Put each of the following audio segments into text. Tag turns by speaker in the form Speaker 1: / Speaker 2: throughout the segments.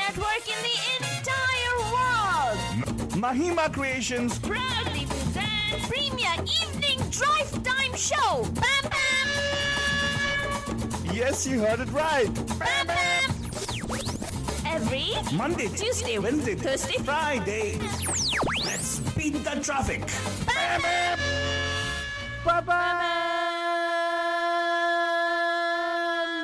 Speaker 1: network in the entire world.
Speaker 2: Mahima Creations.
Speaker 1: Proudly presents Premier Evening Drive Time Show. Bam Bam!
Speaker 2: Yes, you heard it right.
Speaker 1: Bam Bam! Every
Speaker 2: Monday,
Speaker 1: Tuesday,
Speaker 2: Wednesday,
Speaker 1: Thursday,
Speaker 2: Friday. Let's beat the traffic.
Speaker 1: Bam Bam!
Speaker 2: Bye-bye.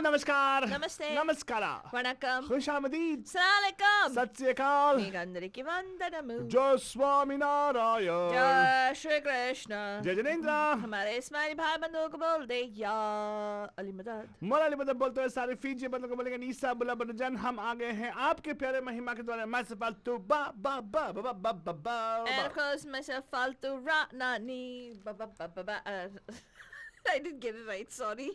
Speaker 2: नमस्कार.
Speaker 1: Namaste.
Speaker 2: नमस्कारा.
Speaker 1: Vanakkam.
Speaker 2: खुशामदीद.
Speaker 1: Assalamualaikum.
Speaker 2: सत श्री अकाल.
Speaker 1: మీకు అందరికీ వందనము.
Speaker 2: जय स्वामी नारायण.
Speaker 1: जय श्री कृष्ण.
Speaker 2: जय जनेन्द्र.
Speaker 1: हमारे इस्माइली भाई बंधुओं को बोल दे या अली मदद.
Speaker 2: मौला अली मदद बोलते हुए सारे फीजी बंधुओं को बोलेंगे नीसा बुला बनजन हम आ गए हैं आपके प्यारे महिमा के द्वारा मैं से फालतू बा बा बा बा बा बा बा बा.
Speaker 1: And of course myself फालतू ra na ni ba ba ba ba ba. I didn't get it right, sorry.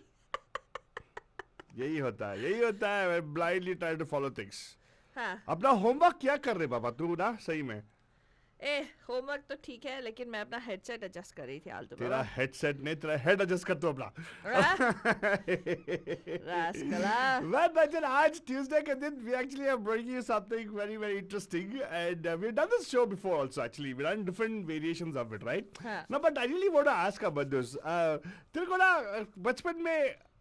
Speaker 2: यही होता है blindly try to follow things.
Speaker 1: हाँ.
Speaker 2: अपना होमवर्क क्या कर रहे बाबा तू ना सही में.
Speaker 1: होमवर्क तो ठीक है लेकिन मैं अपना हेडसेट एडजस्ट कर रही थी आलतू
Speaker 2: तेरा हेडसेट नहीं तेरा हेड एडजस्ट कर तू अपना.
Speaker 1: रास्कला.
Speaker 2: Well, Bachchan, आज Tuesday के दिन we actually are bringing you something very very interesting and we've done this show before also actually. We've done different variations of it, right?
Speaker 1: हाँ.
Speaker 2: No, but I really want to ask about this. तेरे को ना बचपन में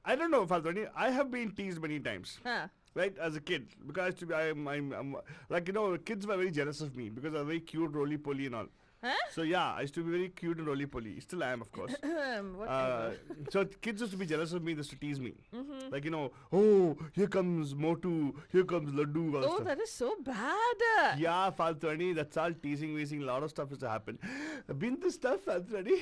Speaker 2: I don't know, Faltoni, I have been teased many times.
Speaker 1: हाँ.
Speaker 2: Right, as a kid, because to be, I'm like kids were very jealous of me because I was very cute, roly-poly and all.
Speaker 1: Huh?
Speaker 2: So yeah, I used to be very cute and roly-poly. Still I am, of course.
Speaker 1: Whatever.
Speaker 2: So kids used to be jealous of me, just to tease me. Like oh, here comes Motu, here comes Laddu. All
Speaker 1: Oh,
Speaker 2: stuff.
Speaker 1: that is so bad.
Speaker 2: Yeah, Faltoni, that's all teasing, a lot of stuff has to happen. Been this stuff, Faltoni.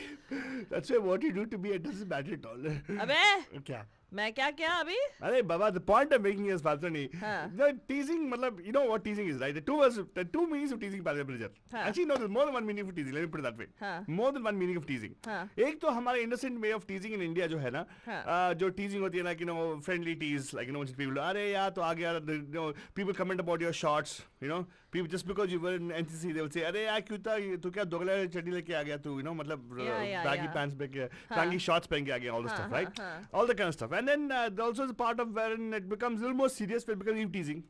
Speaker 2: That's why what you do to me, it doesn't matter at all.
Speaker 1: अबे
Speaker 2: क्या?
Speaker 1: मैं क्या किया अभी?
Speaker 2: अरे बाबा, the point I'm making is Faltoni.
Speaker 1: हाँ.
Speaker 2: The teasing, मतलब, you know what teasing is, right? The two meanings of teasing, Bridger.
Speaker 1: हाँ.
Speaker 2: Actually, no, there's more than one meaning of teasing. Let me put it that way.
Speaker 1: हाँ.
Speaker 2: More than one meaning of teasing.
Speaker 1: हाँ.
Speaker 2: एक तो हमारे innocent way of teasing in India जो है ना,
Speaker 1: हाँ.
Speaker 2: जो teasing होती है like friendly tease, like people, अरे यार तो आ गया, people comment about your shorts, people just because you were in NCC they will say, अरे यार क्यों था तू क्या दोगला चड्डी लेके आ गया तू, मतलब baggy pants पे baggy shorts पहन के आ गया, all the stuff, right? All the kind of stuff, and then also is a part of wherein it becomes a little more serious when it becomes Eve teasing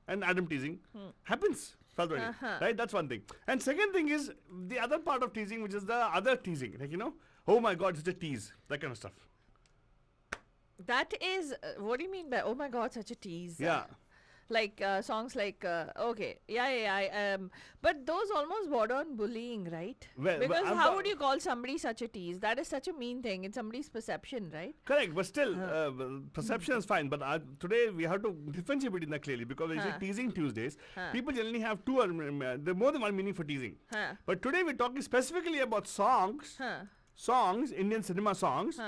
Speaker 2: and Adam teasing happens. Right? That's one thing. And second thing is the other part of teasing, which is the other teasing. Like, oh my God, it's a tease. That kind of stuff.
Speaker 1: That is, what do you mean by, oh my God, such a tease?
Speaker 2: Yeah.
Speaker 1: Like songs like, okay, yeah, but those almost border on bullying, right?
Speaker 2: Well,
Speaker 1: because how would you call somebody such a tease? That is such a mean thing. It's somebody's perception, right?
Speaker 2: Correct, but still, perception is fine. But today we have to differentiate between that clearly because when you say teasing Tuesdays, people generally have two, there more than one meaning for teasing. But today we're talking specifically about songs, Indian cinema songs,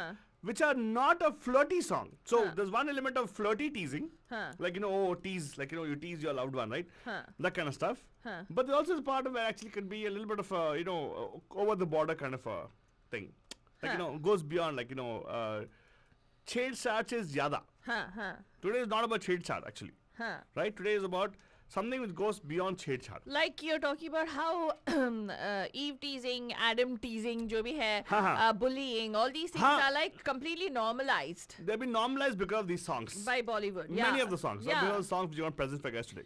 Speaker 2: which are not a flirty song. So there's one element of flirty teasing, like oh tease, like you tease your loved one, right? That kind of stuff. But there also is a part of where actually can be a little bit of a over the border kind of a thing, like goes beyond like chhed-chhat is zyada. Today is not about chhed-chat actually, right? Today is about something which goes beyond chhed-chat.
Speaker 1: Like you're talking about how Eve teasing, Adam teasing, jo bhi hai, bullying, all these things are like completely normalized.
Speaker 2: They've been normalized because of these songs.
Speaker 1: By Bollywood,
Speaker 2: Many of the songs.
Speaker 1: Yeah.
Speaker 2: Because of the songs which are not present for guys today.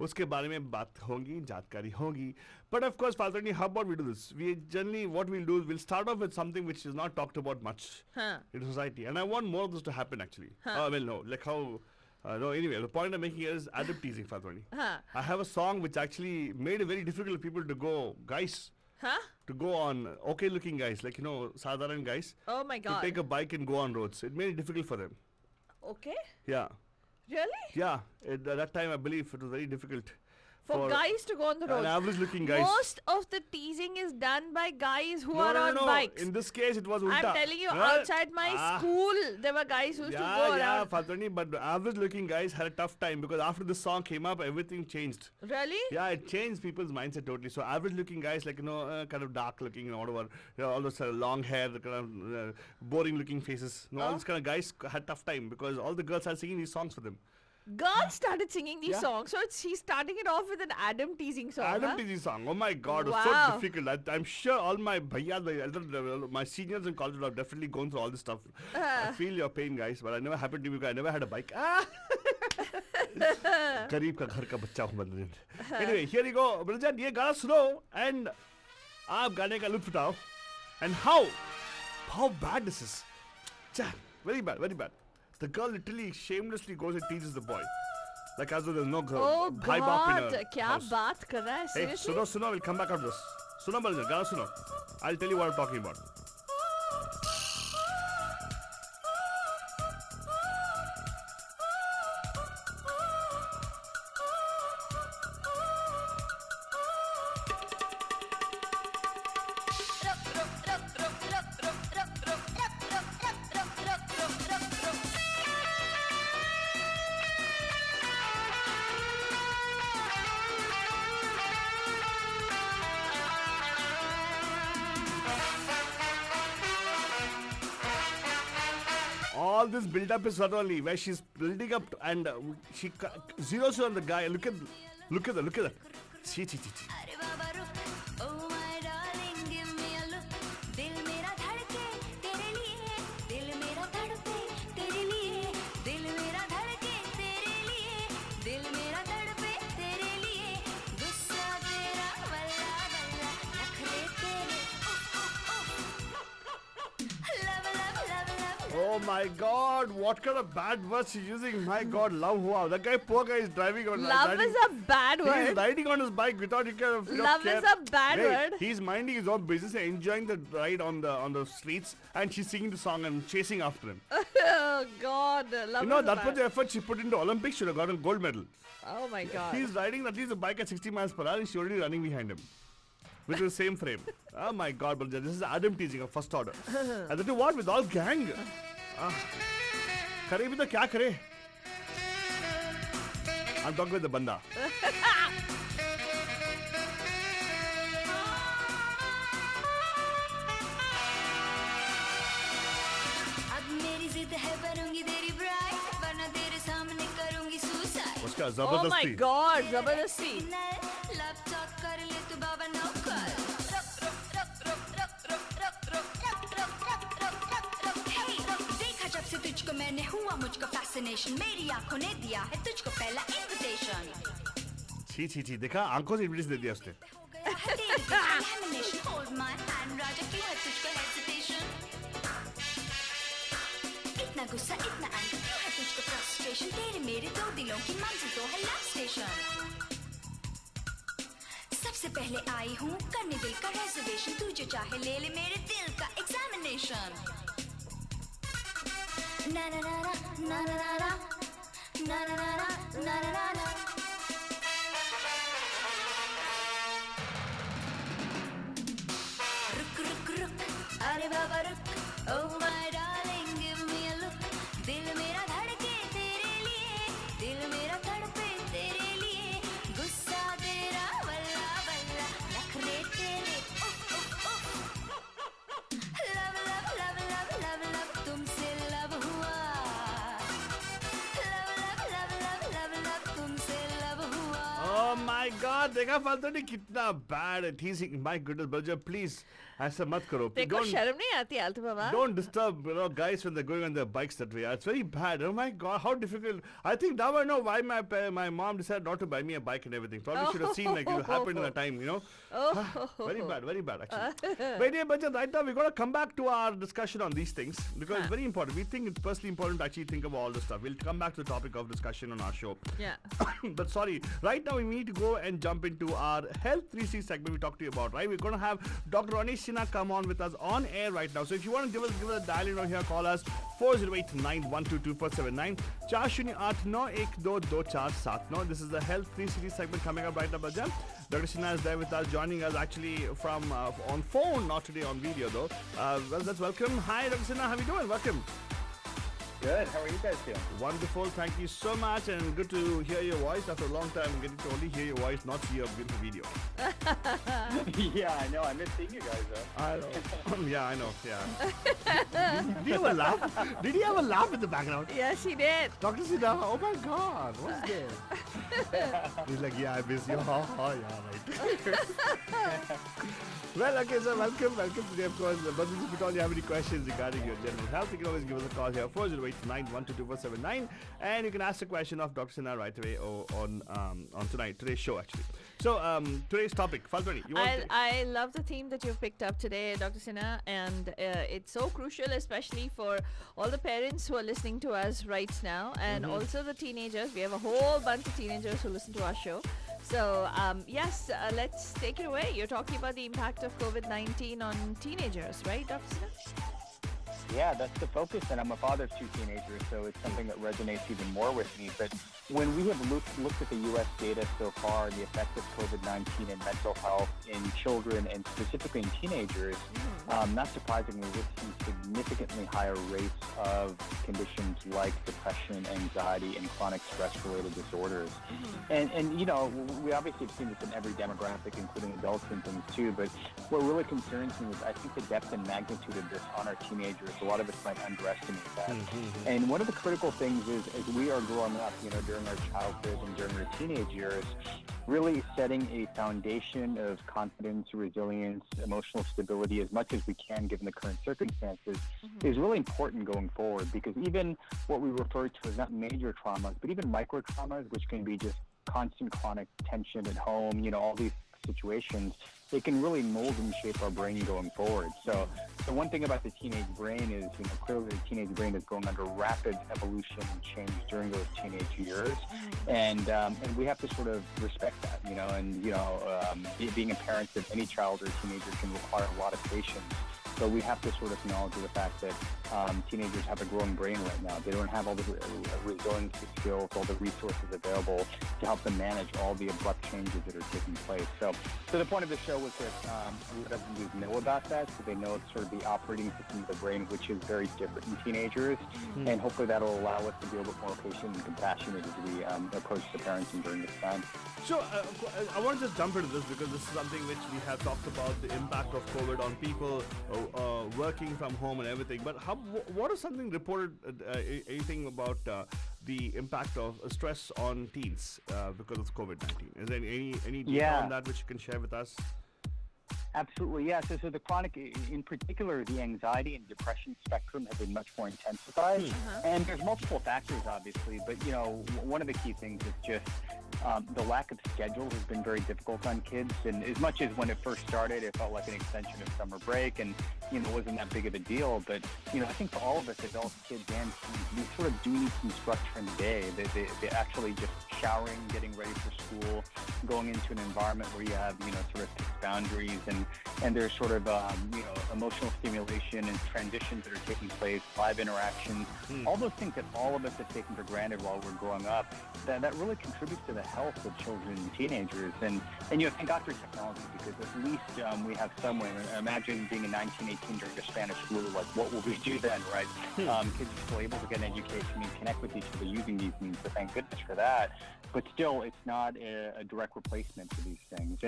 Speaker 2: उसके बारे में बात होगी, जानकारी होगी. But of course, Faltoni, how about we do this? We generally, what we'll do is we'll start off with something which is not talked about much in society. And I want more of this to happen actually. Well, no, like how... no, anyway, the point I'm making here is Adam teasing, Faltoni. I have a song which actually made it very difficult for people to go, guys, to go on okay-looking guys, like, Sadharan guys.
Speaker 1: Oh my God.
Speaker 2: To take a bike and go on roads. It made it difficult for them.
Speaker 1: Okay?
Speaker 2: Yeah.
Speaker 1: Really?
Speaker 2: Yeah. At that time, I believe it was very difficult.
Speaker 1: For guys to go on the road.
Speaker 2: An average-looking guys.
Speaker 1: Most of the teasing is done by guys who are on bikes.
Speaker 2: In this case, it was ulta.
Speaker 1: I'm telling you, outside my school, there were guys who used to go around.
Speaker 2: Yeah, Faltoni, but average-looking guys had a tough time because after this song came up, everything changed.
Speaker 1: Really?
Speaker 2: Yeah, it changed people's mindset totally. So average-looking guys, like kind of dark-looking, whatever, all those long hair, kind of boring-looking faces, all these kind of guys had tough time because all the girls are singing these songs for them.
Speaker 1: Girls started singing these songs, so she's starting it off with an Adam teasing song.
Speaker 2: Adam teasing song. Oh my God, it was so difficult. I'm sure all my bhaiyas, my seniors in college would have definitely gone through all this stuff. I feel your pain, guys, but I never happened to me because I never had a bike. गरीब का घर का बच्चा हूँ बदल. Anyway, here you go. Briljan, ये गाना सुनो and आप गाने का लुत्फ उठाओ. And how bad this is. Very bad, very bad. The girl literally shamelessly goes and teaches the boy. Like as though there's no girl.
Speaker 1: Oh
Speaker 2: Bhai baap in
Speaker 1: God,
Speaker 2: her
Speaker 1: क्या
Speaker 2: house.
Speaker 1: बात कर रहा है?
Speaker 2: Hey,
Speaker 1: Seriously?
Speaker 2: सुनो, we'll come back after this. सुनो Briljan, गाना सुनो. I'll tell you what I'm talking about. All this build-up is suddenly where she's building up and she zeroes in on the guy. Look at that. See.
Speaker 3: अरे बाबा रुक, oh my darling, give me a look. दिल मेरा धड़के तेरे लिए, दिल मेरा धड़के तेरे लिए, दिल मेरा धड़के तेरे लिए, दिल मेरा तड़पे तेरे लिए. गुस्सा तेरा वल्ला वल्ला, नखरे तेरे love.
Speaker 2: Oh my God! What kind of bad words she's using? My God, love wow. That guy, poor guy, is driving on.
Speaker 1: Love is a bad
Speaker 2: He's
Speaker 1: word.
Speaker 2: riding on his bike without you kind of.
Speaker 1: Love is a bad word.
Speaker 2: He's minding his own business, and enjoying the ride on the streets, and she's singing the song and chasing after him.
Speaker 1: Oh God, love
Speaker 2: You know
Speaker 1: is a
Speaker 2: that
Speaker 1: bad.
Speaker 2: was the effort she put into Olympics. Should have gotten gold medal.
Speaker 1: Oh my God.
Speaker 2: He's riding at least a bike at 60 miles per hour, and she's already running behind him. With the same frame. Oh my God, but this is Adam teasing of first order. And then what with all gang? करे भी तो क्या करे? I'm talking with the banda.
Speaker 3: अब मेरी जिद है बनूंगी तेरी bride, वरना तेरे सामने करूंगी suicide.
Speaker 2: उसका
Speaker 1: Oh my
Speaker 2: जबरदस्ती.
Speaker 1: God, जबरदस्ती.
Speaker 3: लव टॉक कर ले तू बाबा नौकर. Hey, देखा जब से तुझको मैंने हुआ मुझको fascination. मेरी आंखों ने दिया है तुझको पहला invitation.
Speaker 2: छी देखा आंखों से इनविटेशन दे दिया उसने.
Speaker 3: हो गया है तेरे दिल का lamination. Hold my hand, राजा क्यों है तुझको hesitation? इतना गुस्सा इतना anger क्यों है तुझको frustration? तेरे मेरे दो दिलों की मंजिल तो है love station. सबसे पहले आई हूँ करने दिल का reservation. तू जो चाहे ले ले मेरे दिल का examination. Na na na na na na na na na na na na na na. रुक अरे बाबा रुक. Oh my darling, give me a look. दिल मेरा धड़के तेरे लिए, दिल मेरा तड़पे तेरे लिए. गुस्सा तेरा वल्ला वल्ला, नखरे तेरे love तुमसे love हुआ. Love तुमसे love हुआ.
Speaker 2: Oh my God, देखा फालतू ने कितना bad है teasing. My goodness, Balja, please ऐसा मत करो.
Speaker 1: देखो शर्म नहीं आती आलतू बाबा.
Speaker 2: Don't disturb guys when they're going on their bikes that way. It's very bad. Oh my God, how difficult. I think now I know why my mom decided not to buy me a bike and everything. Probably should have seen like it happened in the time, you know. Very bad actually. But anyway, Balja, right now we're going to come back to our discussion on these things because it's very important. We think it's personally important to actually think about all this stuff. We'll come back to the topic of discussion on our show.
Speaker 1: Yeah.
Speaker 2: But sorry, right now we need to go and jump into our Health 360 segment we talked to you about, right? We're going to have Dr. Anish Sinha come on with us on air right now. So if you want to give us a dial in on here, call us 408-912-2479 408-912-2479. This is the Health 360 segment coming up right now, Balja. Dr. Sinha is there with us, joining us actually from on phone, not today on video though. Well, let's welcome. Hi, Dr. Sinha, how are you doing? Welcome.
Speaker 4: Good. How are you guys doing?
Speaker 2: Wonderful. Thank you so much, and good to hear your voice after a long time. Getting to only hear your voice, not see your beautiful video.
Speaker 4: Yeah, I know. I miss seeing you guys, though.
Speaker 2: I know. Yeah, I know. Yeah. Did you have a laugh? Did you have a laugh in the background?
Speaker 1: Yes, he did.
Speaker 2: Dr. Sinha, oh my God, what's this? He's like, yeah, I miss you. Yeah, right. Well, okay, so welcome today, of course. But if you have any questions regarding your general health, you can always give us a call here, 408 089122479, and you can ask a question of Dr. Sinha right away on today's show actually. So today's topic, Falguni, you want
Speaker 1: I love the theme that you've picked up today, Dr. Sinha, and it's so crucial, especially for all the parents who are listening to us right now, and also the teenagers. We have a whole bunch of teenagers who listen to our show. So, yes, let's take it away. You're talking about the impact of COVID-19 on teenagers, right, Dr. Sinha?
Speaker 4: Yeah, that's the focus, and I'm a father of 2 teenagers, so it's something that resonates even more with me. But when we have looked at the U.S. data so far and the effect of COVID-19 in mental health in children and specifically in teenagers, not surprisingly, we're seeing significantly higher rates of conditions like depression, anxiety, and chronic stress-related disorders. And you know, we obviously have seen this in every demographic, including adult symptoms too, but what really concerns me is I think the depth and magnitude of this on our teenagers, a lot of us might underestimate that. And one of the critical things is as we are growing up, you know, during our childhood and during our teenage years, really setting a foundation of confidence, resilience, emotional stability as much as we can given the current circumstances is really important going forward, because even what we refer to as not major traumas, but even micro traumas, which can be just constant chronic tension at home, you know, all these situations, it can really mold and shape our brain going forward. So the one thing about the teenage brain is, you know, clearly the teenage brain is going under rapid evolution and change during those teenage years, and we have to sort of respect that, you know, and you know, being a parent of any child or teenager can require a lot of patience. So we have to sort of acknowledge the fact that teenagers have a growing brain right now. They don't have all the resiliency skills, all the resources available to help them manage all the abrupt changes that are taking place. So the point of the show was that let everyone know about that, so they know it's sort of the operating system of the brain, which is very different in teenagers, and hopefully that'll allow us to be a little bit more patient and compassionate as we approach the parenting during this time.
Speaker 2: So I want to just jump into this because this is something which we have talked about, the impact of COVID on people working from home and everything. But what is something reported, anything about the impact of stress on teens because of COVID-19? Is there any data on that which you can share with us?
Speaker 4: Absolutely, yeah. So the chronic, in particular, the anxiety and depression spectrum have been much more intensified. And there's multiple factors, obviously, but, you know, one of the key things is just the lack of schedule has been very difficult on kids. And as much as when it first started, it felt like an extension of summer break and, you know, it wasn't that big of a deal. But, you know, I think for all of us, adults, kids, and teens, we sort of do need some structure in the day. They actually just showering, getting ready for school, going into an environment where you have, you know, sort of fixed boundaries and there's sort of, you know, emotional stimulation and transitions that are taking place, live interactions, all those things that all of us have taken for granted while we're growing up, that really contributes to the health of children and teenagers. And you know, thank God for technology, because at least we have some way. Imagine being in 1918 during the Spanish flu, like what will we do then, right? Kids are still able to get an education and connect with each other using these means, so thank goodness for that. But still, it's not a direct replacement for these things.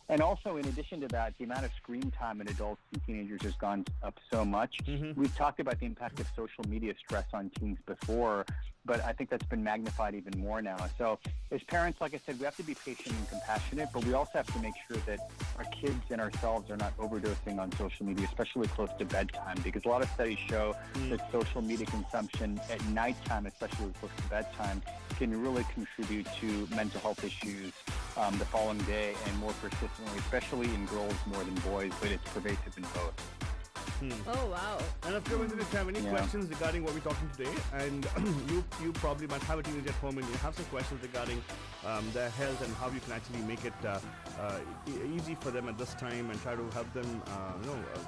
Speaker 4: And also, in addition to that, the amount of screen time in adults and teenagers has gone up so much. We've talked about the impact of social media stress on teens before, but I think that's been magnified even more now. So as parents, like I said, we have to be patient and compassionate, but we also have to make sure that our kids and ourselves are not overdosing on social media, especially close to bedtime, because a lot of studies show that social media consumption at nighttime, especially close to bedtime, can really contribute to mental health issues the following day and more persistently, especially in girls more than boys, but it's pervasive in both.
Speaker 1: Oh, wow.
Speaker 2: And if you have any questions regarding what we're talking today, and you probably might have a teenager at home and you have some questions regarding their health and how you can actually make it easy for them at this time and try to help them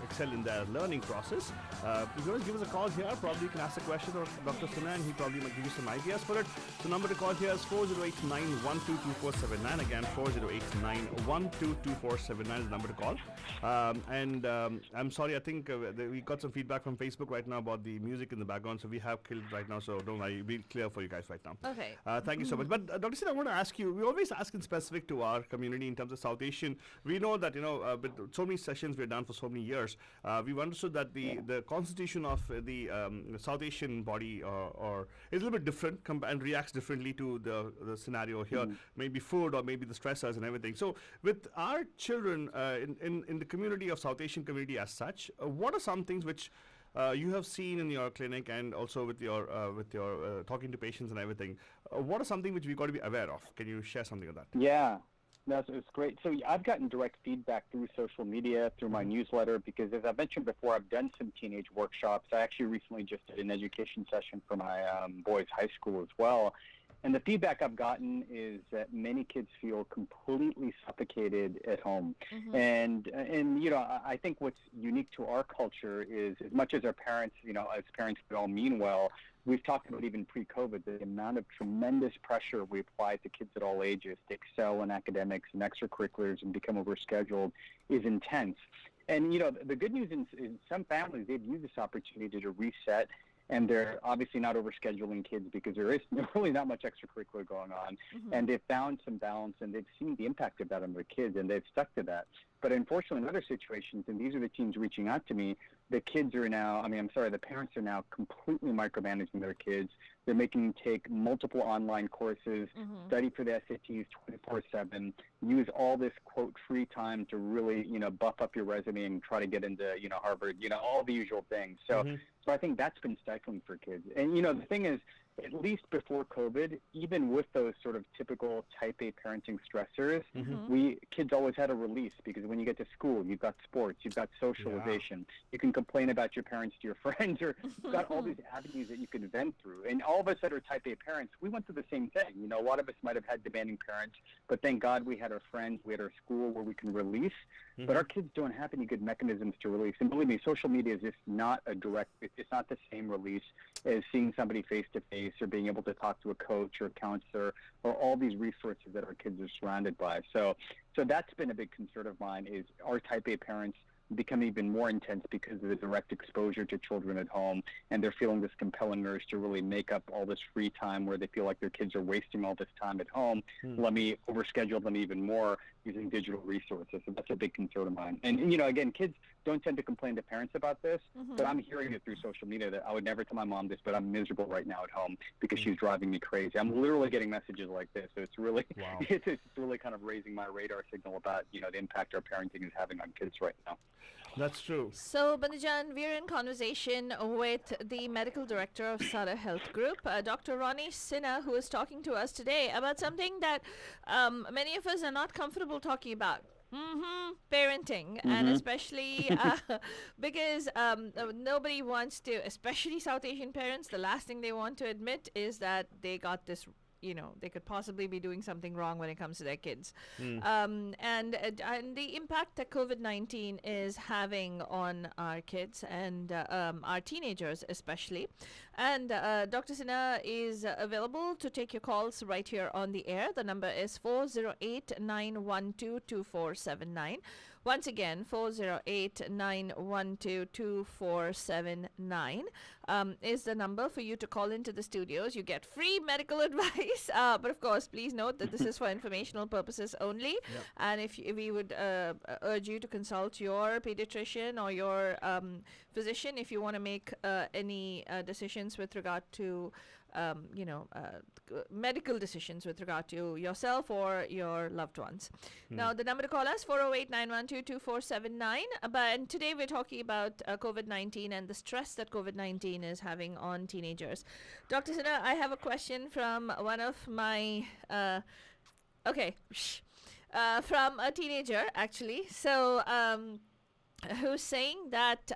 Speaker 2: excel in their learning process. If you want to give us a call here, probably you can ask a question of Dr. Sinha and he probably might give you some ideas for it. The number to call here is 4089122479. Again, 4089122479 is the number to call. I'm sorry, I think we got some feedback from Facebook right now about the music in the background, so we have killed right now, so don't worry, we'll clear for you guys right now.
Speaker 1: Okay.
Speaker 2: Thank you so much. But Dr. Sinha, I want to ask you, we always ask in specific to our community in terms of South Asian. We know that, with so many sessions we've done for so many years, we've understood that the constitution of the South Asian body or is a little bit different and reacts differently to the scenario here, maybe food or maybe the stressors and everything. So with our children in the community of South Asian community as such, what are some things which you have seen in your clinic and also with your talking to patients and everything. What is something which we got to be aware of? Can you share something of that?
Speaker 4: Yeah. No, it's great. So I've gotten direct feedback through social media, through my newsletter, because as I mentioned before, I've done some teenage workshops. I actually recently just did an education session for my boys' high school as well. And the feedback I've gotten is that many kids feel completely suffocated at home. And you know, I think what's unique to our culture is, as much as our parents, you know, as parents, we all mean well. We've talked about even pre-COVID, the amount of tremendous pressure we apply to kids at all ages to excel in academics and extracurriculars and become overscheduled is intense. And, you know, the good news is some families, they've used this opportunity to reset, and they're obviously not overscheduling kids because there is really not much extracurricular going on. And they've found some balance, and they've seen the impact of that on their kids, and they've stuck to that. But unfortunately, in other situations, and these are the teens reaching out to me, the parents are now completely micromanaging their kids. They're making them take multiple online courses, study for the SATs 24/7, use all this, quote, free time to really, you know, buff up your resume and try to get into, you know, Harvard, you know, all the usual things. So I think that's been stifling for kids. And, you know, the thing is, at least before COVID, even with those sort of typical type A parenting stressors, kids always had a release, because when you get to school, you've got sports, you've got socialization, you can complain about your parents to your friends, or you've got all these avenues that you can vent through. And all of us that are type A parents, we went through the same thing. You know, a lot of us might have had demanding parents, but thank God we had our friends, we had our school where we can release. But our kids don't have any good mechanisms to release. And believe me, social media is just not a direct, it's not the same release as seeing somebody face to face, or being able to talk to a coach or a counselor, or all these resources that our kids are surrounded by. So that's been a big concern of mine, is our type A parents become even more intense because of the direct exposure to children at home, and they're feeling this compelling urge to really make up all this free time where they feel like their kids are wasting all this time at home. Let me overschedule them even more using digital resources. So that's a big concern of mine. And, you know, again, kids don't tend to complain to parents about this, but I'm hearing it through social media that I would never tell my mom this, but I'm miserable right now at home because she's driving me crazy. I'm literally getting messages like this. So it's really, it's really kind of raising my radar signal about, you know, the impact our parenting is having on kids right now.
Speaker 2: That's true.
Speaker 1: So, Bandhajan, we're in conversation with the medical director of Sada Health Group, Dr. Ronnie Sinha, who is talking to us today about something that many of us are not comfortable talking about. Parenting, and especially because nobody wants to, especially South Asian parents, the last thing they want to admit is that they got this, you know, they could possibly be doing something wrong when it comes to their kids. And the impact that COVID-19 is having on our kids and our teenagers especially. And Dr. Sinha is available to take your calls right here on the air. The number is 408-912-2479. Once again, 408-912-2479 is the number for you to call into the studios. You get free medical advice, but of course, please note that this is for informational purposes only. And if we would urge you to consult your pediatrician or your physician if you want to make any decisions with regard to medical decisions with regard to yourself or your loved ones. Now, the number to call us, 408-912-2479. And today we're talking about COVID-19 and the stress that COVID-19 is having on teenagers. Dr. Sinha, I have a question from one of my... from a teenager, actually. So, who's saying that...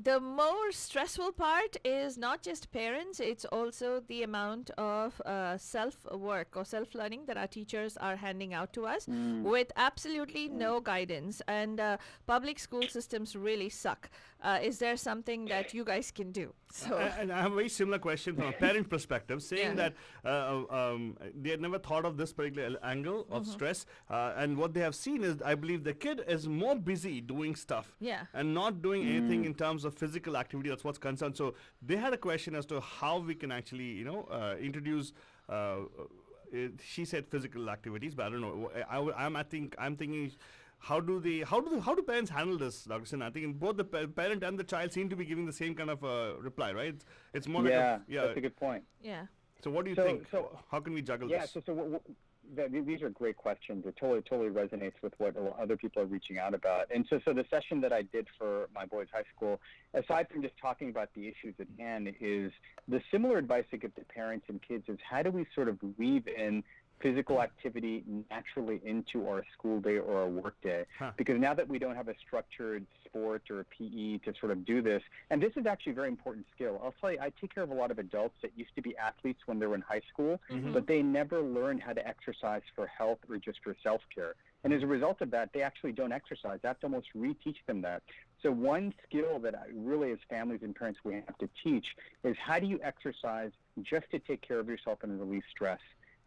Speaker 1: the more stressful part is not just parents, it's also the amount of self-work or self-learning that our teachers are handing out to us with absolutely no guidance. And public school systems really suck. Is there something that you guys can do? So
Speaker 2: and I have a very similar question from a parent perspective, saying that they had never thought of this particular angle of stress. And what they have seen is, I believe the kid is more busy doing stuff and not doing anything in terms of physical activity. That's what's concerned. So they had a question as to how we can actually, introduce. She said physical activities, but I don't know. I'm thinking. How do parents handle this, Dr. Sinha? I think both the parent and the child seem to be giving the same kind of reply, right? It's more
Speaker 4: that's a good point.
Speaker 1: Yeah.
Speaker 2: So what do you think? So how can we juggle this?
Speaker 4: These are great questions. It totally resonates with what other people are reaching out about. And so the session that I did for my boys' high school, aside from just talking about the issues at hand, is the similar advice I give to parents and kids is how do we sort of weave in physical activity naturally into our school day or our work day? Because now that we don't have a structured sport or a PE to sort of do this, and this is actually a very important skill. I'll tell you, I take care of a lot of adults that used to be athletes when they were in high school, but they never learned how to exercise for health or just for self-care. And as a result of that, they actually don't exercise. I have to almost reteach them that. So one skill that really as families and parents we have to teach is how do you exercise just to take care of yourself and release stress?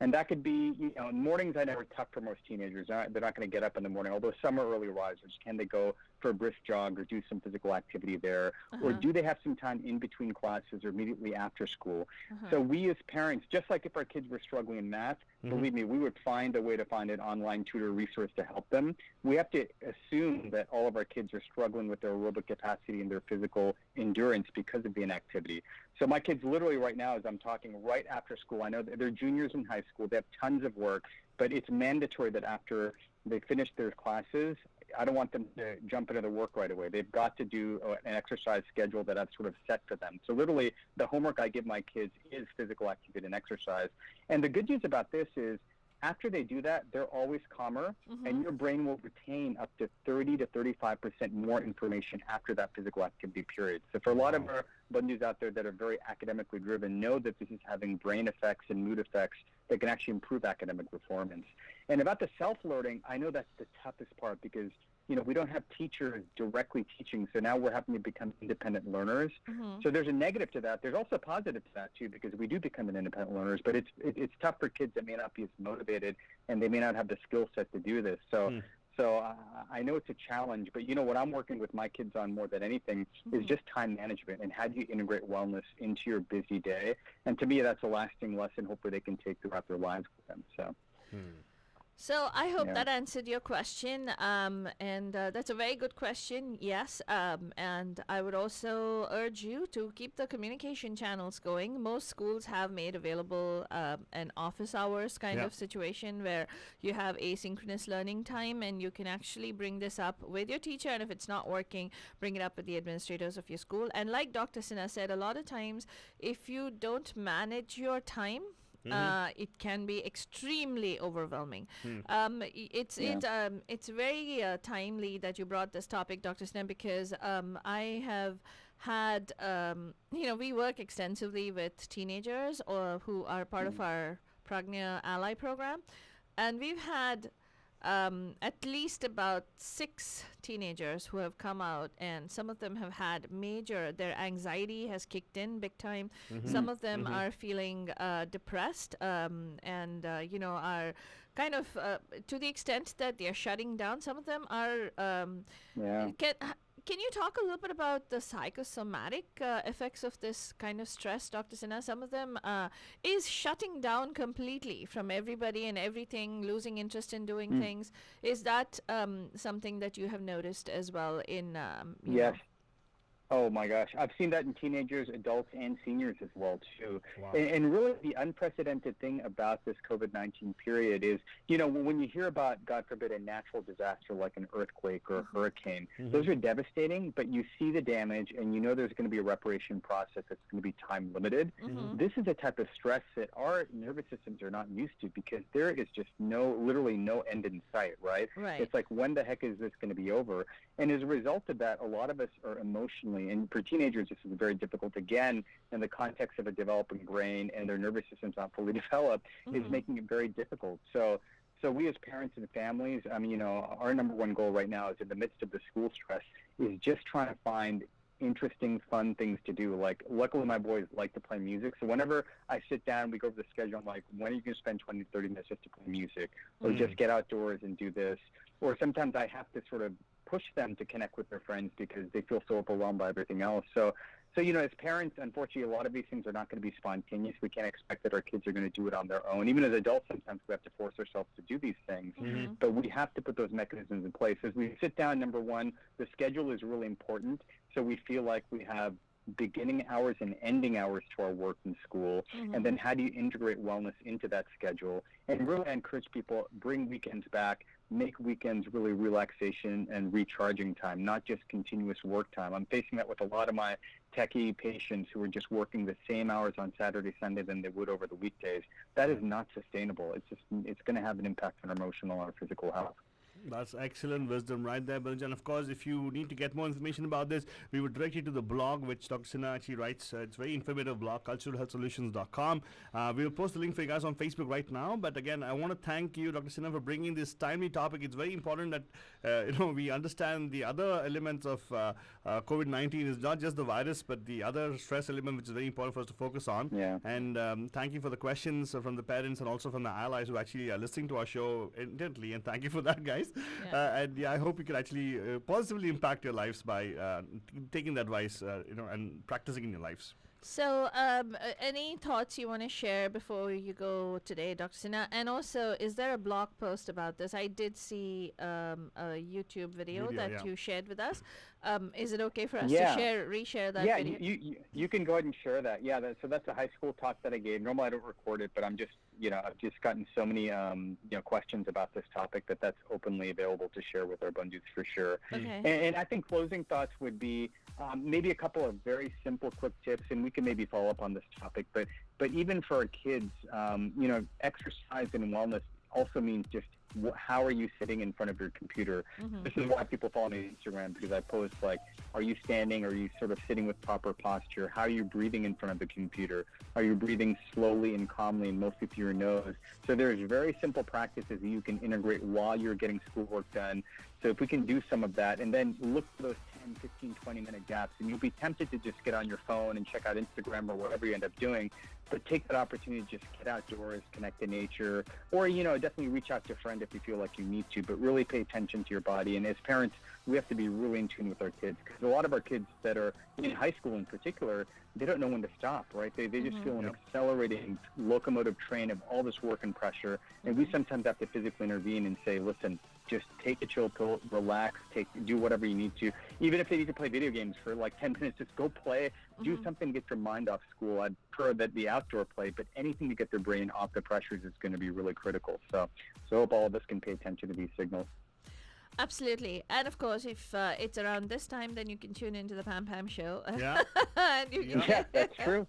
Speaker 4: And that could be, mornings I know are tough for most teenagers. They're not going to get up in the morning, although some are early risers. Can they go for a brisk jog or do some physical activity there? Or do they have some time in between classes or immediately after school? So we as parents, just like if our kids were struggling in math, believe me, we would find a way to find an online tutor resource to help them. We have to assume that all of our kids are struggling with their aerobic capacity and their physical endurance because of the inactivity. So my kids literally right now, as I'm talking, right after school, I know that they're juniors in high school. They have tons of work, but it's mandatory that after they finish their classes, I don't want them to jump into the work right away. They've got to do an exercise schedule that I've sort of set for them. So literally the homework I give my kids is physical activity and exercise. And the good news about this is after they do that, they're always calmer, and your brain will retain up to 30 to 35% more information after that physical activity period. So for a lot of our buddies out there that are very academically driven, know that this is having brain effects and mood effects that can actually improve academic performance. And about the self-learning, I know that's the toughest part because we don't have teachers directly teaching, so now we're having to become independent learners. So there's a negative to that. There's also a positive to that, too, because we do become an independent learners, but it's tough for kids that may not be as motivated, and they may not have the skill set to do this. So I know it's a challenge, but what I'm working with my kids on more than anything is just time management and how do you integrate wellness into your busy day. And to me, that's a lasting lesson hopefully they can take throughout their lives with them.
Speaker 1: So I hope that answered your question, and that's a very good question, yes, and I would also urge you to keep the communication channels going. Most schools have made available an office hours kind of situation where you have asynchronous learning time and you can actually bring this up with your teacher, and if it's not working, bring it up with the administrators of your school. And like Dr. Sinha said, a lot of times if you don't manage your time, it can be extremely overwhelming. It's very timely that you brought this topic, Dr. Sinha, because I have had we work extensively with teenagers who are part of our Pragnya Ally program, and we've had at least about 6 teenagers who have come out, and some of them have had their anxiety has kicked in big time. Some of them are feeling depressed and are kind of to the extent that they're shutting down. Some of them are Can you talk a little bit about the psychosomatic effects of this kind of stress, Dr. Sinha? Some of them is shutting down completely from everybody and everything, losing interest in doing things. Is that something that you have noticed as well in
Speaker 4: Yes. Oh my gosh. I've seen that in teenagers, adults, and seniors as well, too.
Speaker 2: Wow.
Speaker 4: And really the unprecedented thing about this COVID-19 period is, when you hear about, God forbid, a natural disaster like an earthquake or a hurricane, those are devastating, but you see the damage and there's going to be a reparation process that's going to be time limited. This is a type of stress that our nervous systems are not used to because there is just literally no end in sight, right? It's like, when the heck is this going to be over? And as a result of that, a lot of us are emotionally, and for teenagers, this is very difficult, again, in the context of a developing brain and their nervous system's not fully developed, is making it very difficult. So we as parents and families, our number one goal right now is in the midst of the school stress is just trying to find interesting, fun things to do. Like, luckily my boys like to play music. So whenever I sit down, we go over the schedule, I'm like, when are you going to spend 20, 30 minutes just to play music? Or just get outdoors and do this? Or sometimes I have to sort of push them to connect with their friends because they feel so overwhelmed by everything else. So as parents, unfortunately, a lot of these things are not going to be spontaneous. We can't expect that our kids are going to do it on their own. Even as adults, sometimes we have to force ourselves to do these things. But we have to put those mechanisms in place. As we sit down, number one, the schedule is really important. So we feel like we have beginning hours and ending hours to our work and school, and then how do you integrate wellness into that schedule? And really, I encourage people, bring weekends back, make weekends really relaxation and recharging time, not just continuous work time. I'm facing that with a lot of my techie patients who are just working the same hours on Saturday, Sunday than they would over the weekdays. That is not sustainable. It's going to have an impact on our emotional or physical health.
Speaker 2: That's excellent wisdom right there, Banuja. And of course, if you need to get more information about this, we would direct you to the blog which Dr. Sinha actually writes. It's a very informative blog, culturalhealthsolutions.com. We will post the link for you guys on Facebook right now. But again, I want to thank you, Dr. Sinha, for bringing this timely topic. It's very important that we understand the other elements of COVID-19 is not just the virus, but the other stress element, which is very important for us to focus on.
Speaker 4: Yeah.
Speaker 2: And thank you for the questions from the parents and also from the allies who actually are listening to our show intently. And thank you for that, guys. And I hope you can actually positively impact your lives by taking that advice, and practicing in your lives.
Speaker 1: So, any thoughts you want to share before you go today, Dr. Sinha? And also, is there a blog post about this? I did see a YouTube video that you shared with us. Is it okay for us to reshare that video?
Speaker 4: Yeah, you can go ahead and share that. Yeah, so that's a high school talk that I gave. Normally I don't record it, but I'm just, I've just gotten so many, questions about this topic that's openly available to share with our Bandhus for sure.
Speaker 1: Okay.
Speaker 4: And I think closing thoughts would be maybe a couple of very simple, quick tips, and we can maybe follow up on this topic. But even for our kids, exercise and wellness also means just how are you sitting in front of your computer? This is why people follow me on Instagram, because I post like, are you standing? Are you sort of sitting with proper posture? How are you breathing in front of the computer? Are you breathing slowly and calmly and mostly through your nose? So there's very simple practices that you can integrate while you're getting schoolwork done. So if we can do some of that and then look for those 10, 15, 20-minute gaps, and you'll be tempted to just get on your phone and check out Instagram or whatever you end up doing, but take that opportunity to just get outdoors, connect to nature, or, definitely reach out to a friend if you feel like you need to, but really pay attention to your body. And as parents, we have to be really in tune with our kids, because a lot of our kids that are in high school in particular, they don't know when to stop, right? They just feel an accelerating locomotive train of all this work and pressure, and we sometimes have to physically intervene and say, listen, just take a chill pill, relax, do whatever you need to. Even if they need to play video games for like 10 minutes, just go play, do something to get your mind off school. I'd prefer that the outdoor play, but anything to get their brain off the pressures is going to be really critical. So I hope all of us can pay attention to these signals.
Speaker 1: Absolutely. And of course, if it's around this time, then you can tune into the Pam Pam show.
Speaker 2: Yeah.
Speaker 1: And you can
Speaker 4: Yeah, that's true.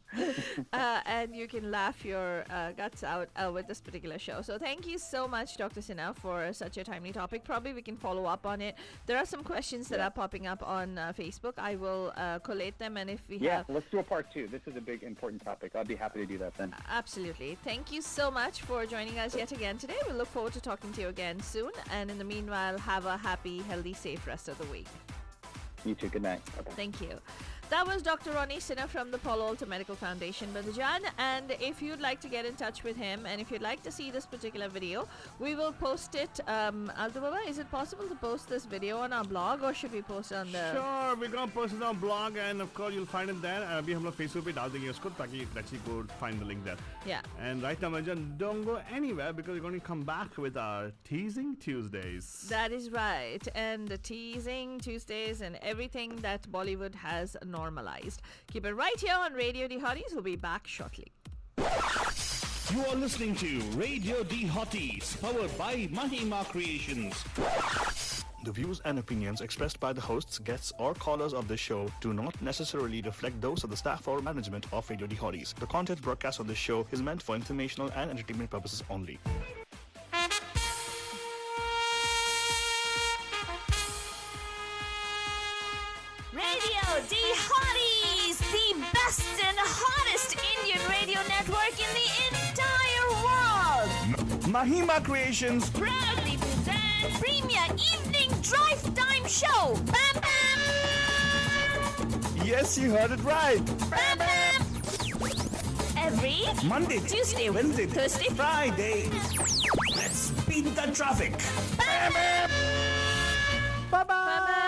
Speaker 1: and you can laugh your guts out with this particular show. So thank you so much, Dr. Sinha, for such a timely topic. Probably we can follow up on it. There are some questions that are popping up on Facebook. I will collate them, and if we have...
Speaker 4: let's do a part 2. This is a big, important topic. I'll be happy to do that then.
Speaker 1: Absolutely. Thank you so much for joining us yet again today. We look forward to talking to you again soon. And in the meanwhile, have a happy, healthy, safe rest of the week.
Speaker 4: You too. Good night. Bye-bye.
Speaker 1: Thank you. That was Dr. Ronnie Sinha from the Palo Alto Medical Foundation, Bandhajan. And if you'd like to get in touch with him, and if you'd like to see this particular video, we will post it. Aldo Baba, is it possible to post this video on our blog, or should we post it on the...
Speaker 2: Sure, we're going to post it on blog, and of course you'll find it there. We have a Facebook पे डाल देंगे उसको ताकि you can actually go find the link there.
Speaker 1: Yeah.
Speaker 2: And right now, Manjan, don't go anywhere because we're going to come back with our Teasing Tuesdays.
Speaker 1: That is right. And the Teasing Tuesdays and everything that Bollywood has normalized. Keep it right here on Radio D Hotties. We'll be back shortly.
Speaker 5: You are listening to Radio D Hotties, powered by Mahima Creations.
Speaker 6: The views and opinions expressed by the hosts, guests, or callers of this show do not necessarily reflect those of the staff or management of Radio D Hotties. The content broadcast on this show is meant for informational and entertainment purposes only.
Speaker 3: Radio D Hotties, the best and hottest Indian radio network in the entire world.
Speaker 5: Mahima Creations.
Speaker 3: Proudly present Premier Evening Drive Time Show. Bam Bam.
Speaker 5: Yes, you heard it right.
Speaker 3: Bam Bam. Every
Speaker 5: Monday,
Speaker 3: Tuesday,
Speaker 5: Wednesday,
Speaker 3: Thursday,
Speaker 5: Friday. Let's beat the traffic.
Speaker 3: Bam Bam.
Speaker 2: Bye-bye.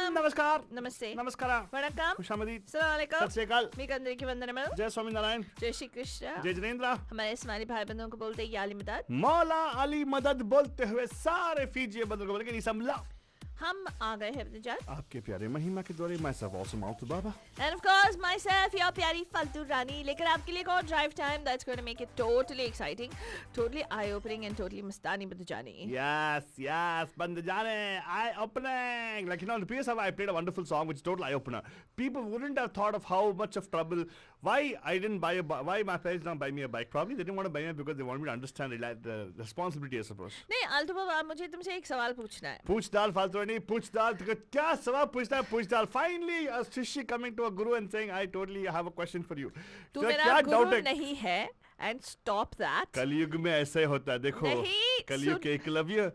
Speaker 2: Namaskar.
Speaker 1: Namaste.
Speaker 2: Namaskara.
Speaker 1: Vanakkam.
Speaker 2: Khushamadi.
Speaker 1: Assalamu alaikum.
Speaker 2: Sat Sri Akal.
Speaker 1: మీకు అందరికీ వందనములు.
Speaker 2: जय स्वामीनारायण.
Speaker 1: जय श्री कृष्ण.
Speaker 2: जय जिनेंद्र.
Speaker 1: हमारे इस्माइली भाई बंधुओं को बोलते हैं या अली मदद.
Speaker 2: मौला अली मदद बोलते हुए सारे फीजिए बंधुओं को बोलेंगे निसमला.
Speaker 1: हम आ गए हैं अपने जान.
Speaker 2: आपके प्यारे महिमा के द्वारे myself also Mautu Baba.
Speaker 1: And of course, myself, your प्यारी फालतू रानी, लेकर आपके लिए एक और drive time that's going to make it totally exciting, totally eye-opening and totally मस्तानी बंदजानी.
Speaker 2: Yes, Bandajane, eye-opening. Like, the previous hour I played a wonderful song which is total eye-opener. People wouldn't have thought of how much of trouble, why my parents don't buy me a bike. Probably they didn't want to buy me because they want me to understand the responsibility, I suppose.
Speaker 1: नहीं, Alto बाबा, मुझे तुमसे एक सवाल पूछना है.
Speaker 2: पूछ डाल फालतू नहीं, पूछ डाल. क्या सवाल पूछ डाल. Finally, a शिष्य coming to a guru and saying, I totally have a question for you.
Speaker 1: तू मेरा गुरु नहीं है, and stop that.
Speaker 2: कलयुग में ऐसे होता है, देखो.
Speaker 1: नहीं,
Speaker 2: कलयुग के एकलव्य.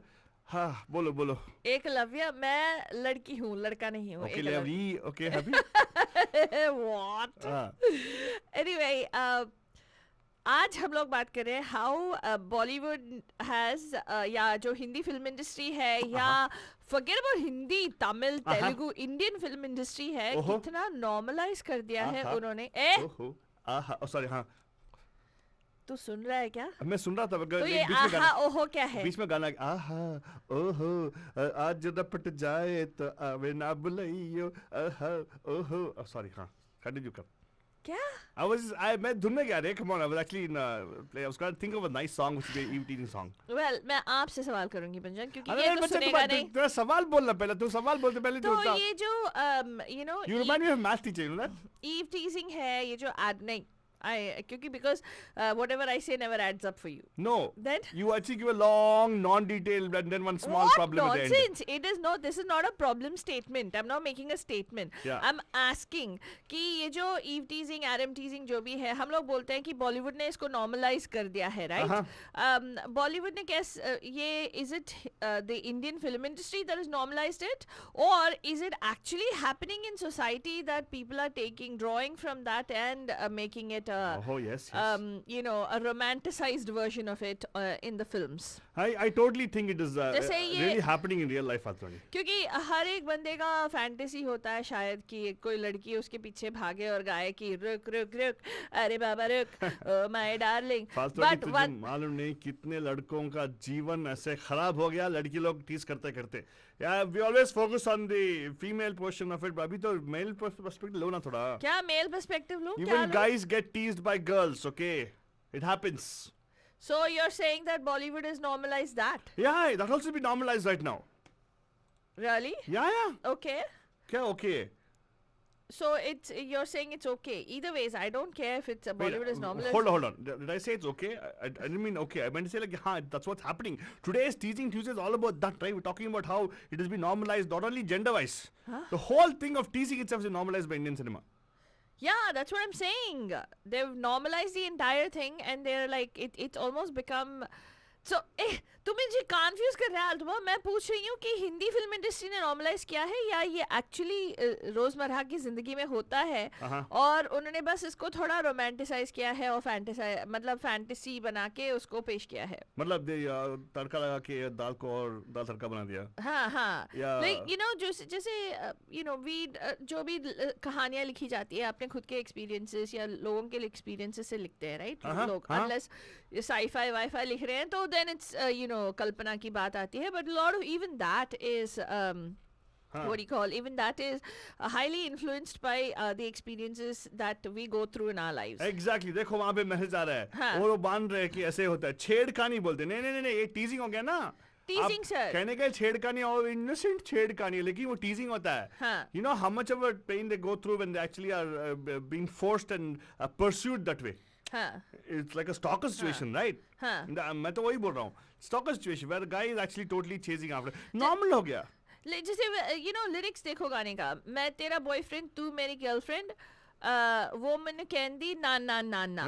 Speaker 2: हाँ, बोलो.
Speaker 1: एकलव्य, मैं लड़की हूँ, लड़का नहीं हूँ.
Speaker 2: Okay, happy.
Speaker 1: What? Anyway, आज हम लोग बात कर रहे हैं हाउ बॉलीवुड हैज या जो हिंदी फिल्म इंडस्ट्री है या forget about Hindi, Tamil, Telugu, Indian film industry है, कितना नॉर्मलाइज कर दिया है उन्होंने.
Speaker 2: सॉरी, हाँ.
Speaker 1: तू सुन रहा है क्या?
Speaker 2: मैं सुन रहा था.
Speaker 1: तो ये आहा ओहो क्या है?
Speaker 2: बीच में गाना आहा ओहो आज रपट जाए तो आवे ना बुलाइयो आहा ओहो. सॉरी, हाँ, कंटिन्यू कर.
Speaker 1: क्या?
Speaker 2: मैं धुन में गया रे. Come on, I was actually in play. I was trying to think of a nice song which is a eve-teasing song.
Speaker 1: Well, मैं आपसे सवाल करूंगी पंजन, क्योंकि ये तो सुनेगा नहीं.
Speaker 2: तेरा सवाल बोलना पहले. तू सवाल बोलते पहले
Speaker 1: तो ये जो
Speaker 2: You remind me of math teacher, you know that?
Speaker 1: eve teasing है, ये जो ad नहीं. क्योंकि because whatever I say never adds up for you.
Speaker 2: No.
Speaker 1: Then
Speaker 2: you actually give a long, non-detailed, and then one small
Speaker 1: what
Speaker 2: problem
Speaker 1: nonsense?
Speaker 2: at the end.
Speaker 1: It is not. This is not a problem statement. I'm not making a statement.
Speaker 2: Yeah.
Speaker 1: I'm asking कि ये जो eve teasing, RM teasing जो भी है, हम लोग बोलते हैं कि बॉलीवुड ने इसको normalize कर दिया है, right? बॉलीवुड ने कैसे ये is it the Indian film industry that has normalized it, or is it actually happening in society that people are drawing from that and making it
Speaker 2: yes.
Speaker 1: a romanticized version of it in the films.
Speaker 2: I totally think it is really happening in real life.
Speaker 1: क्योंकि हर एक बंदे का fantasy होता है शायद कि कोई लड़की उसके पीछे भागे और गाए कि रुक रुक रुक अरे बाबा रुक माय डार्लिंग.
Speaker 2: बट मालूम नहीं कितने लड़कों का जीवन ऐसे खराब हो गया लड़की लोग टीज करते करते. Yeah, we always focus on the female portion of it, but अभी तो male perspective लो ना थोड़ा.
Speaker 1: क्या male perspective low?
Speaker 2: Even guys get teased by girls, okay? It happens.
Speaker 1: So you're saying that Bollywood has normalized that?
Speaker 2: Yeah, that also be normalized right now.
Speaker 1: Really?
Speaker 2: Yeah.
Speaker 1: Okay.
Speaker 2: क्या okay?
Speaker 1: So you're saying it's okay. Either ways, I don't care if it's Bollywood is normalized.
Speaker 2: Hold on. Did I say it's okay? I didn't mean okay. I meant to say like, that's what's happening. Today's Teasing Tuesday is all about that, right? We're talking about how it has been normalized, not only gender-wise. The whole thing of teasing itself is normalized by Indian cinema.
Speaker 1: Yeah, that's what I'm saying. They've normalized the entire thing and they're like, it's almost become... So, तुम मुझे confuse कर रहा है अल्तुमा. मैं पूछ रही हूँ कि हिंदी फिल्म इंडस्ट्री ने नॉर्मलाइज किया है या ये एक्चुअली रोजमर्रा की जिंदगी में होता है और उन्होंने बस इसको थोड़ा रोमांटिसाइज किया है और फैंटेसी बना के उसको पेश किया है.
Speaker 2: मतलब तड़का लगा के दाल को और दाल तड़का बना दिया.
Speaker 1: हाँ. Like जैसे वी जो भी कहानियां लिखी जाती है अपने खुद के एक्सपीरियंसेस या लोगों के एक्सपीरियंसेस से लिखते हैं, राइट? लोग अनलेस साई-फाई वाई-फाई लिख रहे हैं तो then it's कल्पना की बात आती है, but a lot of even that is what do you call, even that is highly influenced by the experiences that we go through in our lives.
Speaker 2: Exactly. देखो वहाँ पे मैसेज आ रहा है और वो मान रहे हैं कि ऐसे होता है. छेड़खानी बोलते नहीं ये टीजिंग हो गया ना.
Speaker 1: टीजिंग सर
Speaker 2: कहने का छेड़खानी और इनोसेंट छेड़खानी लेकिन वो टीजिंग होता है. You know how much of a pain they go through when they actually are being forced and pursued that way. It's like a stalker situation, right? मैं तो वही बोल रहा हूँ. Stalker situation where the guy is actually totally chasing after. Normal हो गया.
Speaker 1: जैसे lyrics देखो गाने का. मैं तेरा बॉयफ्रेंड तू मेरी गर्लफ्रेंड वो मैंने कहंदी ना ना ना ना.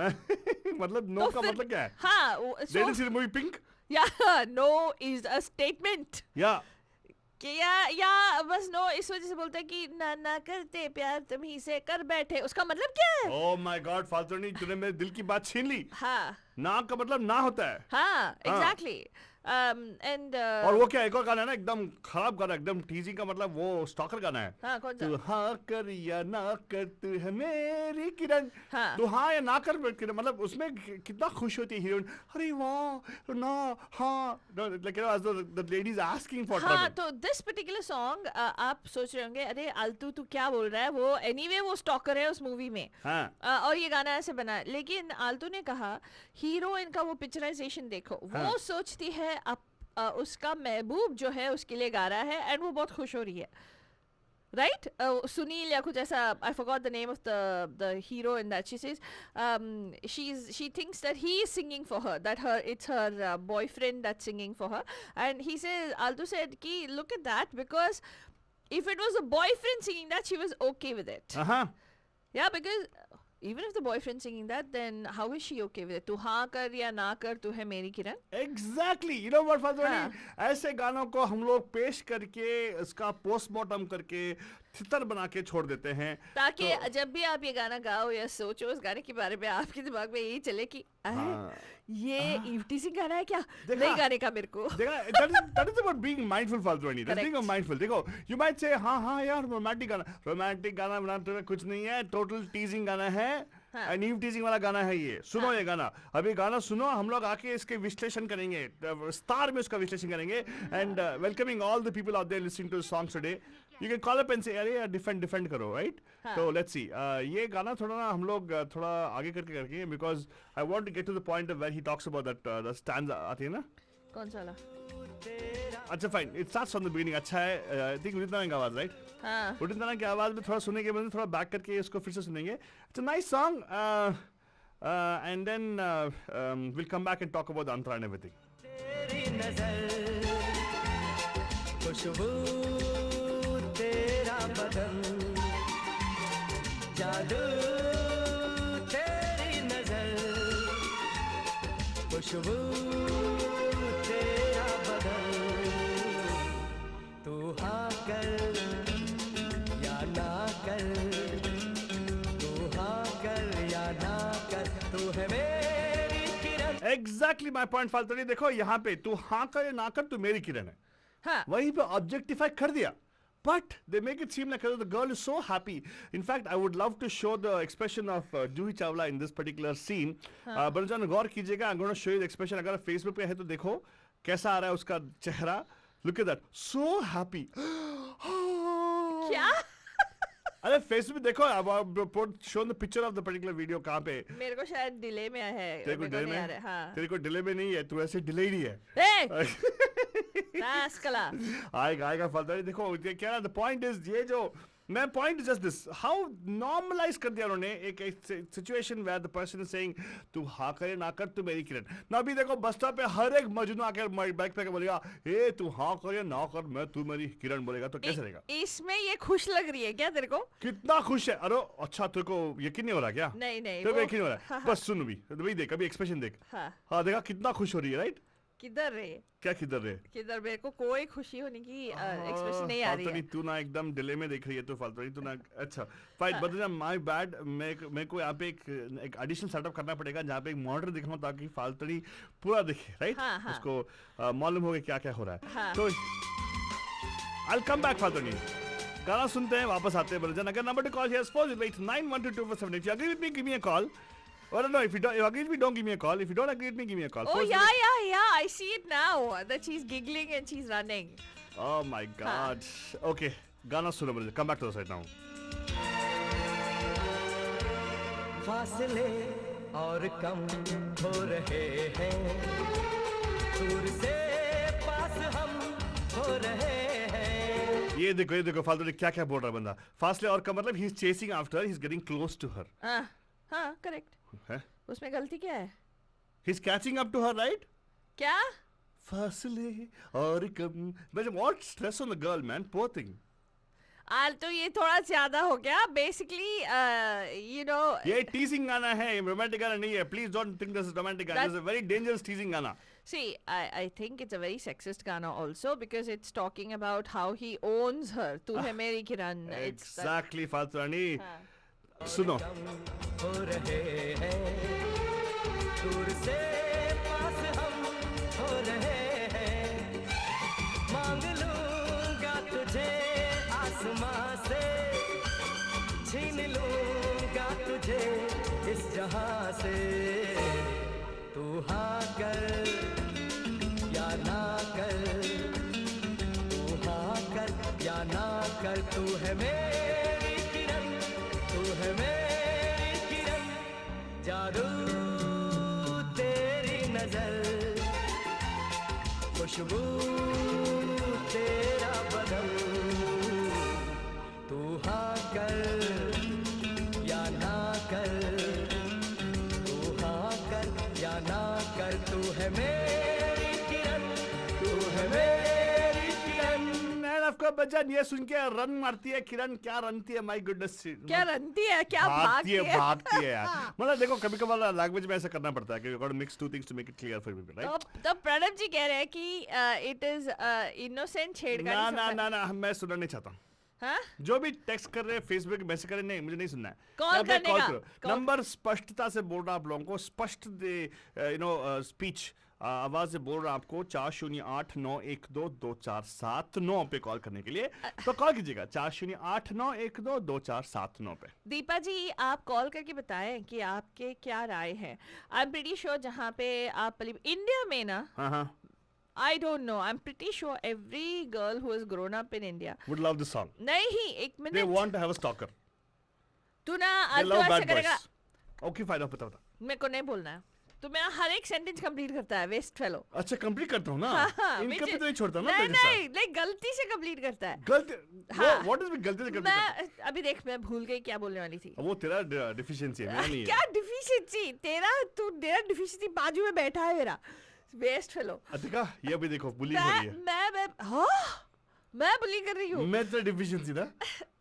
Speaker 2: मतलब नो का मतलब क्या है?
Speaker 1: हाँ.
Speaker 2: Did you see the movie Pink?
Speaker 1: Yeah, no is a statement.
Speaker 2: Yeah.
Speaker 1: कि या बस नो इस वजह से बोलते हैं कि ना ना करते प्यार तुम ही से कर बैठे. उसका मतलब क्या है?
Speaker 2: Oh my God, फालतू नहीं, तूने मेरे दिल की बात छीन ली.
Speaker 1: हाँ.
Speaker 2: ना का मतलब ना होता है.
Speaker 1: हाँ, exactly. And
Speaker 2: और वो क्या एक और गाना है ना एकदम खराब गाना, एकदम टीजिंग का मतलब वो स्टॉकर गाना है.
Speaker 1: हाँ, कौन सा?
Speaker 2: तू हाँ कर या ना कर तू है मेरी किरण.
Speaker 1: हाँ.
Speaker 2: तू हाँ या ना कर किरण, मतलब उसमें कितना खुश होती है हीरोइन. अरे वाह ना हाँ, like you know, as though the lady is asking for
Speaker 1: हाँ,
Speaker 2: trouble.
Speaker 1: तो दिस पर्टिकुलर सॉन्ग आप सोच रहे होंगे अरे आलतू तू क्या बोल रहा है, वो एनीवे वो स्टॉकर है उस मूवी में.
Speaker 2: हाँ.
Speaker 1: और ये गाना ऐसे बना है, लेकिन आलतू ने कहा हीरोइन का वो पिक्चराइजेशन देखो,
Speaker 2: हाँ.
Speaker 1: वो सोचती है अब उसका महबूब जो है उसके लिए गा रहा है एंड वो बहुत खुश हो रही है, राइट? सुनील या कुछ ऐसा, I forgot the name of the hero in that. She says she thinks that he is singing for her, that it's her boyfriend that's singing for her, and he says, Altu said ki look at that, because if it was a boyfriend singing that, she was okay with it.
Speaker 2: Uh-huh.
Speaker 1: Yeah, because even if the boyfriend singing that, then how is she okay with it? तू हाँ कर या ना कर, तू है मेरी किरण.
Speaker 2: Exactly. You know what, Fazwani?
Speaker 1: हाँ.
Speaker 2: ऐसे गानों को हम लोग पेश करके इसका पोस्टमार्टम करके थितर बना के छोड़ देते हैं,
Speaker 1: ताकि जब भी आप ये गाना गाओ या सोचो उस गाने के बारे में, आपके दिमाग में यही चले कि ये ईवटीजिंग गाना है क्या, नहीं गाने का मेरे को.
Speaker 2: that is about being mindful, Fazwani. That's being mindful. देखो, you might say हाँ यार रोमांटिक गाना बनाते हुए कुछ नहीं है, टोटल टीजिंग गाना है. एंड ईव टीजिंग वाला गाना है ये. सुनो ये गाना, अभी गाना सुनो, हम लोग आके इसके विश्लेषण करेंगे, स्टार में उसका विश्लेषण करेंगे. And welcoming all the people out there listening to songs today. You can call up and say अरे डिफेंड करो, right? तो let's see. ये गाना थोड़ा ना हम लोग थोड़ा आगे करके because I want to get to the point of where he talks about that the stanza आती है ना.
Speaker 1: कौन सा वाला?
Speaker 2: अच्छा fine. It starts from the beginning. अच्छा है. I think उदित नारायण की आवाज, right?
Speaker 1: हाँ.
Speaker 2: उदित नारायण की आवाज में थोड़ा सुनेंगे, मतलब थोड़ा बैक करके इसको फिर से सुनेंगे. It's a nice song. And then we'll come back and talk about the antara and everything.
Speaker 7: बदन जादू तेरी नजर खुशबू तेरा बदन तू हाँ कर या ना कर तू हाँ कर या ना कर तू है मेरी किरण.
Speaker 2: Exactly my point, फाल्तनी. देखो यहाँ पे तू हाँ कर या ना कर, तू मेरी किरण है.
Speaker 1: हाँ.
Speaker 2: वहीं पे ऑब्जेक्टिफाई कर दिया. But they make it seem like the girl is so happy. In fact, I would love to show the expression of Juhi Chawla in this particular scene. बरजान गौर कीजिएगा. I'm going to show you the expression. अगर Facebook पे है तो देखो कैसा आ रहा है उसका चेहरा. Look at that. So happy.
Speaker 1: क्या?
Speaker 2: अरे Facebook देखो. I've shown the picture of the particular video. कहाँ पे?
Speaker 1: मेरे को शायद डिले में है.
Speaker 2: तेरे को डिले में?
Speaker 1: हाँ.
Speaker 2: तेरे को डिले में नहीं है. तू ऐसे डिले नहीं है.
Speaker 1: Hey!
Speaker 2: आएगा फाल्तू. देखो क्या द पॉइंट इज, ये जो मैं point is just this, how normalize कर दिया उन्होंने एक situation where the person is saying तू हाँ करे ना कर तू मेरी किरण. ना अभी देखो बस स्टॉप पे हर एक मजनू आकर बाइक पे बोलेगा ए तू हाँ करे ना कर मैं तू मेरी किरण बोलेगा, तो कैसे रहेगा?
Speaker 1: इसमें ये खुश लग रही है क्या तेरे को?
Speaker 2: कितना खुश है. अरे अच्छा तेरे को यकीन नहीं हो रहा क्या?
Speaker 1: नहीं
Speaker 2: तेरे को यकीन हो रहा है? बस सुन अभी देख, अभी एक्सप्रेशन देख. हाँ देखा कितना खुश हो रही है, राइट?
Speaker 1: किधर रे?
Speaker 2: क्या किधर रे?
Speaker 1: किधर? मेरे को कोई खुशी होने की एक्सप्रेशन नहीं आ रही है.
Speaker 2: तू ना एकदम डिले में देख रही है, तो फालतू तू ना. अच्छा फाइन, बता माय बैड. मेरे को यहाँ पे एक एडिशनल सेटअप करना पड़ेगा जहाँ पे एक मॉनिटर दिखाऊं ताकि फालतू पूरा दिखे, राइट? उसको मालूम हो क्या क्या हो रहा है. तो आई विल कम बैक. फालतू गाना सुनते हैं, वापस आते हैं. बरजान अगर number two call here is 408912247. Agree with me, give me a call. Well, no, if you agree with me, don't give me a call. If you don't agree with me, give me a call.
Speaker 1: Oh, yeah. I see it now. That she's giggling and she's running.
Speaker 2: Oh my God. Okay. Gana suno brother. Come back to us right now.
Speaker 7: फासले और कम हो रहे हैं, दूर से पास हम हो रहे हैं.
Speaker 2: ये देखो फालतू क्या क्या बोल रहा है बंदा. फासले और कम मतलब he is chasing after her, he is getting close to her.
Speaker 1: हाँ, करेक्ट. उसमें गलती क्या है?
Speaker 2: He's catching up to her, right?
Speaker 1: क्या?
Speaker 2: फासले और कम. What stress on the girl, man. Poor thing.
Speaker 1: तो ये थोड़ा ज्यादा हो गया. Basically, you know.
Speaker 2: ये teasing गाना है, romantic गाना नहीं है. Please don't think this is romantic गाना. This is a very dangerous teasing गाना.
Speaker 1: See, I think it's a very sexist गाना also because it's talking about how he owns her. तू है मेरी किरण.
Speaker 2: Exactly, फालतू रानी. सुनो.
Speaker 7: हो रहे हैं दूर से पास हम हो रहे हैं। मांग लूंगा तुझे आसमां से, छीन लूंगा तुझे इस जहां से। तू हाँ कर या ना कर, तू हाँ कर या ना कर, तू है मेरी किरण, तू है मेरी किरण। जादू तेरी नजर, खुशबू तेरा बदन। तू हाँ कर या ना कर, तू हाँ कर या ना कर, तू है मेरी किरण, तू है मेरी किरण।
Speaker 2: आपका बच्चन ये सुन के रन मारती है किरण, क्या रनती है, माय गुडनेस।
Speaker 1: क्या रनती है, क्या भागती है,
Speaker 2: भागती है यार। मतलब देखो कभी कभार लैंग्वेज में ऐसा करना पड़ता है कि you got to mix two things to make it clear for people, right?
Speaker 1: तो प्रणव जी कह रहे हैं कि इट इज इनोसेंट छेड़खानी।
Speaker 2: ना मैं सुनना नहीं चाहता।
Speaker 1: हाँ?
Speaker 2: जो भी टेक्स्ट कर रहे हैं, फेसबुक मैसेज कर रहे हैं, नहीं मुझे नहीं सुनना है।
Speaker 1: कॉल करने का
Speaker 2: नंबर स्पष्टता से बोल रहा आप लोगों को, स्पष्ट स्पीच आवाज से बोल रहा आपको 4089122479 पे कॉल करने के लिए। तो कॉल कीजिएगा 4089122479 पे।
Speaker 1: दीपा जी आप कॉल करके बताएं कि आपके क्या राय है। आई एम प्रीटी श्योर जहाँ पे आप इंडिया में ना,
Speaker 2: हाँ
Speaker 1: I don't know. I'm pretty sure every girl who has grown up in India
Speaker 2: would love this song.
Speaker 1: नहीं, एक
Speaker 2: They
Speaker 1: minute.
Speaker 2: want to have a stalker.
Speaker 1: तू ना
Speaker 2: They
Speaker 1: आज तो
Speaker 2: love
Speaker 1: ऐसा
Speaker 2: bad
Speaker 1: करेगा।
Speaker 2: boys. Okay fine, बता।
Speaker 1: मेरे को नहीं बोलना है। तू मेरा हर एक सेंटेंस कंप्लीट करता है, वेस्ट फेलो।
Speaker 2: अच्छा कंप्लीट करता हूँ ना, इनका भी तो नहीं छोड़ता ना।
Speaker 1: नहीं, लाइक गलती से कंप्लीट करता है।
Speaker 2: गलती?
Speaker 1: हाँ।
Speaker 2: What is गलती से कंप्लीट?
Speaker 1: मैं अभी देख, मैं भूल गई क्या बोलने वाली थी।
Speaker 2: वो तेरा डिफिशियंसी है, मेरा नहीं है।
Speaker 1: क्या डिफिशिएंसी तेरा? तू तेरा डिफिशिएंसी बाजू में बैठा है मेरा, वेस्ट फेलो।
Speaker 2: अतिका ये अभी देखो बुलिंग हो रही है।
Speaker 1: मैं बुली कर रही हूँ।
Speaker 2: मैं तो डिफिशिएंसी था।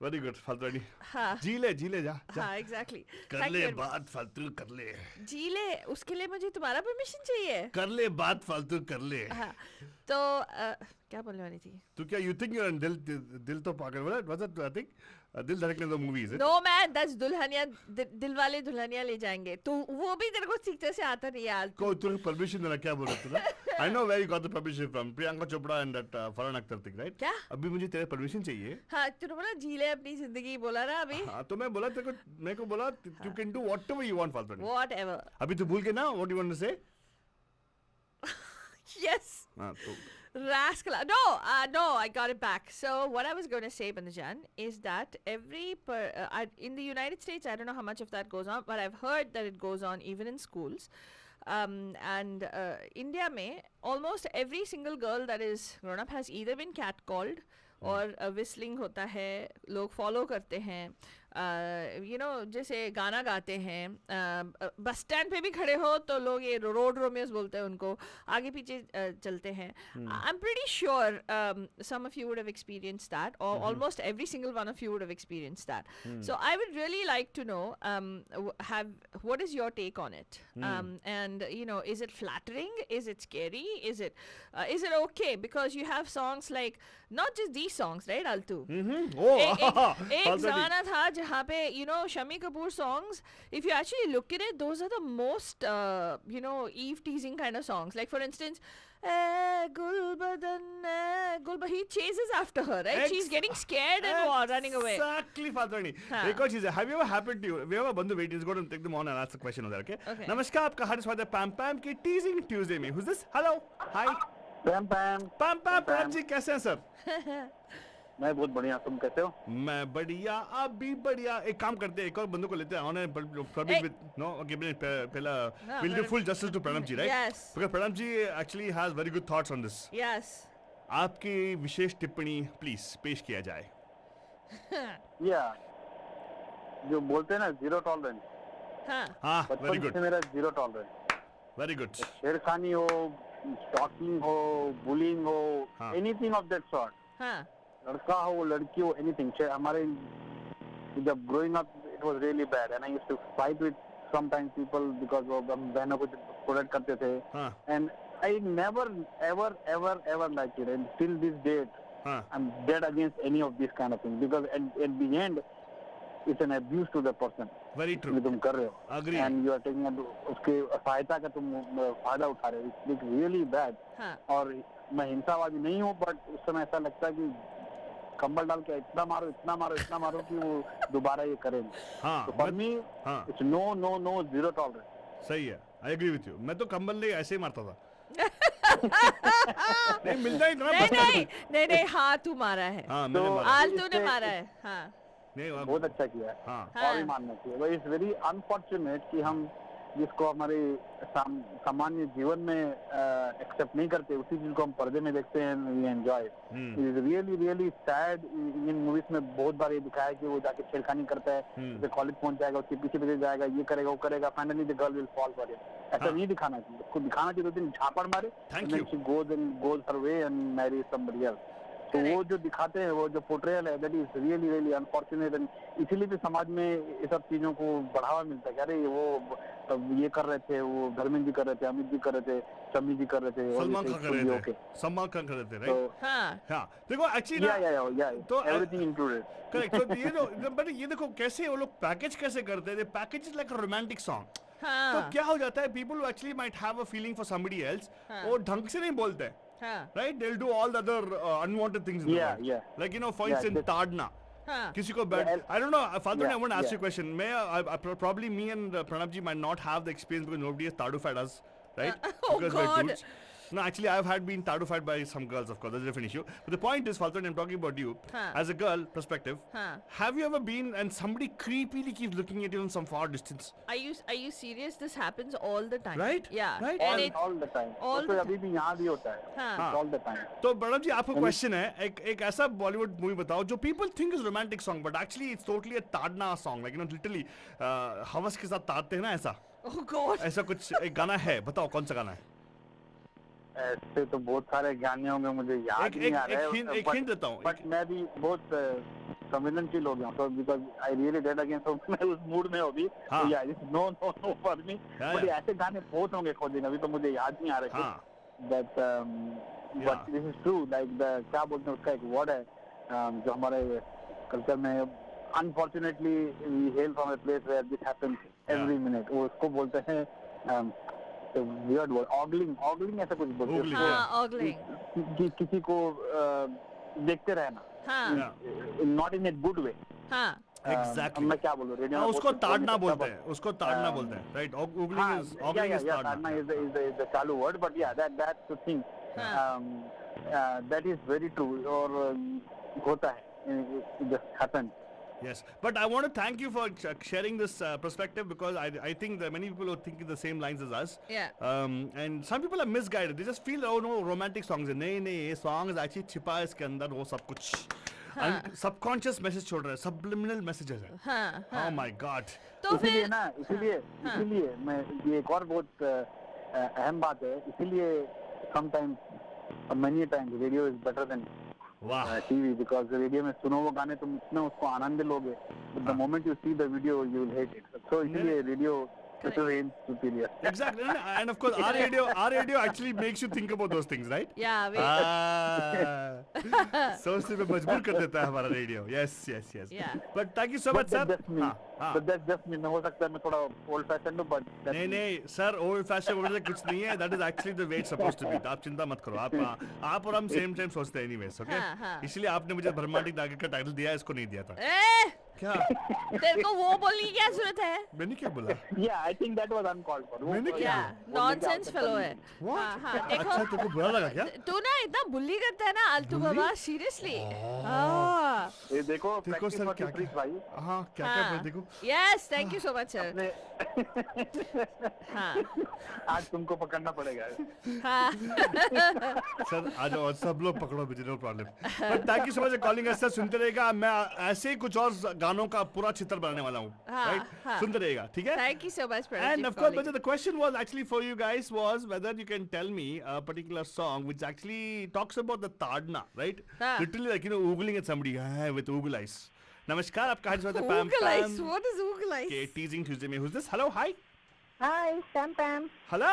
Speaker 2: वेरी गुड, फालतू नहीं।
Speaker 1: हाँ।
Speaker 2: जी ले जा।
Speaker 1: हाँ एग्जैक्टली।
Speaker 2: कर ले बात, फालतू कर ले।
Speaker 1: जी ले, उसके लिए मुझे तुम्हारा परमिशन चाहिए।
Speaker 2: कर ले बात, फालतू कर ले।
Speaker 1: हाँ तो क्या बोलने वाली थी?
Speaker 2: तू क्या यू थिंक यू दिल तो पागल वाला? वाज इट आई थिंक दिल धड़कने दो मूवी है।
Speaker 1: नो मैन, दैट्स दुल्हनिया, दिल वाले दुल्हनिया ले जाएंगे। तो वो भी तेरे को ठीक से आता नहीं यार।
Speaker 2: को तू परमिशन देना, क्या बोल रहा था? I know where you got the permission from Priyanka Chopra and that Farhan Akhtar thing, right?
Speaker 1: क्या?
Speaker 2: अभी मुझे तेरे परमिशन चाहिए।
Speaker 1: हाँ तूने बोला जी ले अपनी जिंदगी, बोला ना अभी।
Speaker 2: हाँ तो मैं बोला तेरे को, मेरे को बोला you can do whatever you want, फालतू नहीं।
Speaker 1: Whatever.
Speaker 2: अभी तू भूल के ना व्हाट यू वांट टू से।
Speaker 1: Yes.
Speaker 2: हाँ तो
Speaker 1: Rascal. No, I got it back. So what I was going to say, Bandajan, is that in the United States, I don't know how much of that goes on, but I've heard that it goes on even in schools. And India mein, almost every single girl that is grown up has either been catcalled और whistling होता है, लोग follow करते हैं, जैसे गाना गाते हैं, बस स्टैंड पे भी खड़े हो तो लोग ये रोड रोमियोस बोलते हैं उनको, आगे पीछे चलते हैं। I am pretty sure some of you would have experienced that, और almost every single one of you would have experienced that. So I would really like to know what is your take on it? And is it flattering? Is it scary? Is it okay? Because you have songs like, not just these songs, right, Altu? एक ज़माना था जहाँ पे Shami Kapoor songs, if you actually look at it, those are the most eve teasing kind of songs. Like for instance, Gulbadan, he chases after her, right? She's getting scared and running away.
Speaker 2: Exactly, Fatrani. एक और चीज़ है, have you ever happened to you? We have a बंधु, wait, let's go and take them on and ask the question over there, okay? नमस्कार, आपका हार्दिक स्वागत है पैम पैम की टीजिंग Tuesday में। Who's this? Hello, hi.
Speaker 4: पैम पैम
Speaker 2: Pranav जी कैसे हैं सर?
Speaker 4: मैं बहुत बढ़िया, तुम कैसे हो?
Speaker 2: मैं बढ़िया, आप भी बढ़िया। एक काम करते हैं, एक और बंदू को लेते हैं ऑन पहला will do full justice to Pranav ji, right?
Speaker 1: Yes.
Speaker 2: Because Pranav ji actually has very good thoughts on this.
Speaker 1: Yes.
Speaker 2: आपकी विशेष टिप्पणी प्लीज पेश किया जाए।
Speaker 4: या जो बोलते हैं ना, जीरो टॉलरेंस।
Speaker 2: हाँ, वेरी गुड,
Speaker 4: मेरा जीरो टॉलरेंस।
Speaker 2: Very good.
Speaker 4: छेड़खानी हो, स्टॉकिंग हो, बुलिंग हो, एनीथिंग ऑफ दैट सॉर्ट।
Speaker 1: हाँ।
Speaker 4: लड़का हो लड़की हो, एनीथिंग। हमारे जब growing up it was really bad and I used to fight with sometimes people because वो बहनों को प्रोटेक्ट करते थे, and I never ever ever ever like it, and till this date I am dead against any of this kind of thing, because at the end it's an abuse to the person
Speaker 2: Very true.
Speaker 4: जो तुम कर रहे हो.
Speaker 2: Agree.
Speaker 4: And you are taking उसके सहायता का तुम फायदा उठा रहे हो. It's really bad.
Speaker 1: हाँ.
Speaker 4: और मैं हिंसावादी नहीं हूँ, but उस समय ऐसा लगता है कि कंबल डाल के इतना मारो कि वो दोबारा ये करें.
Speaker 2: हाँ,
Speaker 4: तो for me,
Speaker 2: हाँ.
Speaker 4: it's no, zero tolerance.
Speaker 2: सही है, आई एग्री विथ यू. मैं तो कंबल ले ऐसे ही मारता था. नहीं मिलता ही था.
Speaker 1: नहीं हाँ तू मारा है.
Speaker 2: हाँ मैंने
Speaker 4: तो
Speaker 2: मारा.
Speaker 1: आलतू ने मारा है. हाँ.
Speaker 2: नहीं
Speaker 4: बहुत अच्छा किया है.
Speaker 2: हाँ.
Speaker 4: और भी मानना चाहिए. But it's very unfortunate कि हम जिसको हमारे सामान्य जीवन में एक्सेप्ट नहीं करते, उसी चीज को हम पर्दे में देखते हैं. We enjoy it. It is really sad. In movies में बहुत बार ये दिखाया है कि वो जाके छेड़खानी करता है, उसे कॉलेज पहुंच जाएगा, उसके पीछे जाएगा, ये करेगा वो करेगा, finally the girl will fall for him. ऐसा नहीं दिखाना चाहिए. उसको दिखाना चाहिए 2 दिन झापड़ मारे, she goes her way and marry somebody else. तो वो जो दिखाते हैं, वो जो पोर्ट्रेयल है, that is really unfortunate. And इसीलिए भी समाज में ये सब चीजों को बढ़ावा मिलता है. अरे वो ये कर रहे थे, वो धर्मेंद्र जी कर रहे थे, अमित जी कर रहे थे, शम्मी जी कर रहे थे,
Speaker 2: सलमान खान कर रहे थे, सलमान खान कर रहे थे, राइट. हाँ देखो एक्चुअली
Speaker 4: तो एवरीथिंग इंक्लूडेड.
Speaker 2: करेक्ट. तो ये जो बट ये देखो कैसे वो लोग पैकेज कैसे करते हैं. Package is like a romantic song. तो क्या हो जाता है, people who actually might have a feeling for somebody else, वो ढंग से नहीं बोलते. Right? They'll do all the other unwanted things in the world. Like, you know, for instance, Tadna. किसी को bad. I don't know. Faltu, I want to ask you a question. Probably me and Pranab ji might not have the experience because nobody has Tadufied us, right?
Speaker 1: Oh
Speaker 2: because
Speaker 1: God.
Speaker 2: we're dudes. No, actually, I've had been Tadufied by some girls, of course. That's a different issue. But the point is, Faltu, I'm talking about you as a girl perspective. Have you ever been and somebody creepily keeps looking at you from some far distance?
Speaker 1: Are you serious? This happens all the time.
Speaker 2: Right?
Speaker 1: Yeah.
Speaker 2: Right?
Speaker 1: And
Speaker 4: all the time.
Speaker 1: all
Speaker 4: तो अभी भी यहाँ भी होता है. All the time.
Speaker 2: तो प्रणब जी आपको question है, एक ऐसा बॉलीवुड मूवी बताओ जो people think is romantic song but actually it's totally a ताड़ना song. Like you know literally हवस के साथ ताड़ते हैं ना ऐसा.
Speaker 1: Oh God.
Speaker 2: ऐसा कुछ एक गाना है, बताओ कौन सा गाना है.
Speaker 4: ऐसे तो बहुत सारे गाने होंगे, मुझे याद नहीं आ रहा है.
Speaker 2: एक हिंट देता हूँ.
Speaker 4: बट मैं भी बहुत संवेदनशील हो गया हूँ, because I really dead again. तो मैं उस मूड में हूँ अभी. तो या it's no for me. But ऐसे गाने बहुत होंगे खोजने, अभी तो मुझे याद नहीं आ रहे. But this is true. Like the क्या बोलते हैं उसका एक वर्ड है जो हमारे कल्चर में, unfortunately we hail from a place where this happens every minute. वो उसको बोलते हैं weird word, ogling ऐसा कुछ बोलते हैं.
Speaker 1: हाँ, ogling.
Speaker 4: किसी को देखते रहना.
Speaker 1: हाँ.
Speaker 4: Not in a good way.
Speaker 1: हाँ.
Speaker 2: Exactly.
Speaker 4: मैं क्या बोलूँ, रेडियो में
Speaker 2: उसको ताड़ना बोलते हैं. उसको ताड़ना बोलते हैं, right? Ogling is
Speaker 4: ताड़ना is the चालू word, but yeah, that's the thing. That is very true. और होता है, it just happens.
Speaker 2: Yes, but I want to thank you for sharing this perspective because I think there are many people who think in the same lines as us.
Speaker 1: Yeah.
Speaker 2: And some people are misguided. They just feel, oh no, romantic songs. नहीं ये song is actually छिपा है इसके अंदर वो सब कुछ. Subconscious message छोड़ रहा है, subliminal messages है. Oh my God.
Speaker 1: तो
Speaker 4: फिर इसीलिए मैं ये एक और बहुत अहम बात है. इसीलिए sometimes many times radio is better than TV, because radio में सुनो वो गाने तुम इसमें उसको आनंद लोगे. The moment you see the video you will hate it. So इसलिए radio is superior.
Speaker 2: Exactly. And of course our radio actually makes you think about those things, right?
Speaker 1: Yeah.
Speaker 2: सोचने पे मजबूर कर देता है हमारा radio. Yes.
Speaker 1: Yeah.
Speaker 2: But thank you so much, sir.
Speaker 4: But that's just me. हो सकता है मैं थोड़ा old fashioned हूँ, but
Speaker 2: नहीं सर, old fashioned वगैरह कुछ नहीं है. That is actually the way it's supposed to be. आप चिंता मत करो. आप और हम same सोचते हैं anyways, okay? इसलिए आपने मुझे ब्रह्मांडिक दागे का टाइटल दिया, इसको नहीं दिया था. क्या?
Speaker 1: तेरे को वो बोलने की क्या जरूरत है?
Speaker 2: मैंने क्या बोला?
Speaker 4: Yeah, I think that was uncalled for.
Speaker 2: मैंने क्या?
Speaker 1: Nonsense fellow है.
Speaker 2: हाँ, अच्छा तेरे को बुरा लगा क्या?
Speaker 1: तू ना इतना बुल्ली करता है ना आलतू बाबा, seriously.
Speaker 4: ये देखो
Speaker 2: सर क्या
Speaker 4: भाई.
Speaker 2: हाँ क्या देखो.
Speaker 1: Yes, thank you so much, sir. हाँ.
Speaker 4: आज तुमको पकड़ना पड़ेगा.
Speaker 1: हाँ.
Speaker 2: सर आज और सब लोग पकड़ो मुझे, no problem. But thank you so much for calling us, sir. सुनते रहेगा. मैं ऐसे ही कुछ और गानों का पूरा चित्र बनाने वाला हूँ. Right? सुनते रहेगा, ठीक है?
Speaker 1: Thank you so much, Pranab.
Speaker 2: And of course, the question was actually for you guys was whether you can tell me a particular song which actually talks about the tadna, right? Literally like, you know, oogling at somebody with oogle eyes. नमस्कार, आपका हाल चाल है? Pam
Speaker 1: Oogle eyes. What is oogle eyes?
Speaker 2: Okay, teasing Tuesday में. Who's this? Hello, hi.
Speaker 8: Hi, Pam.
Speaker 2: Hello.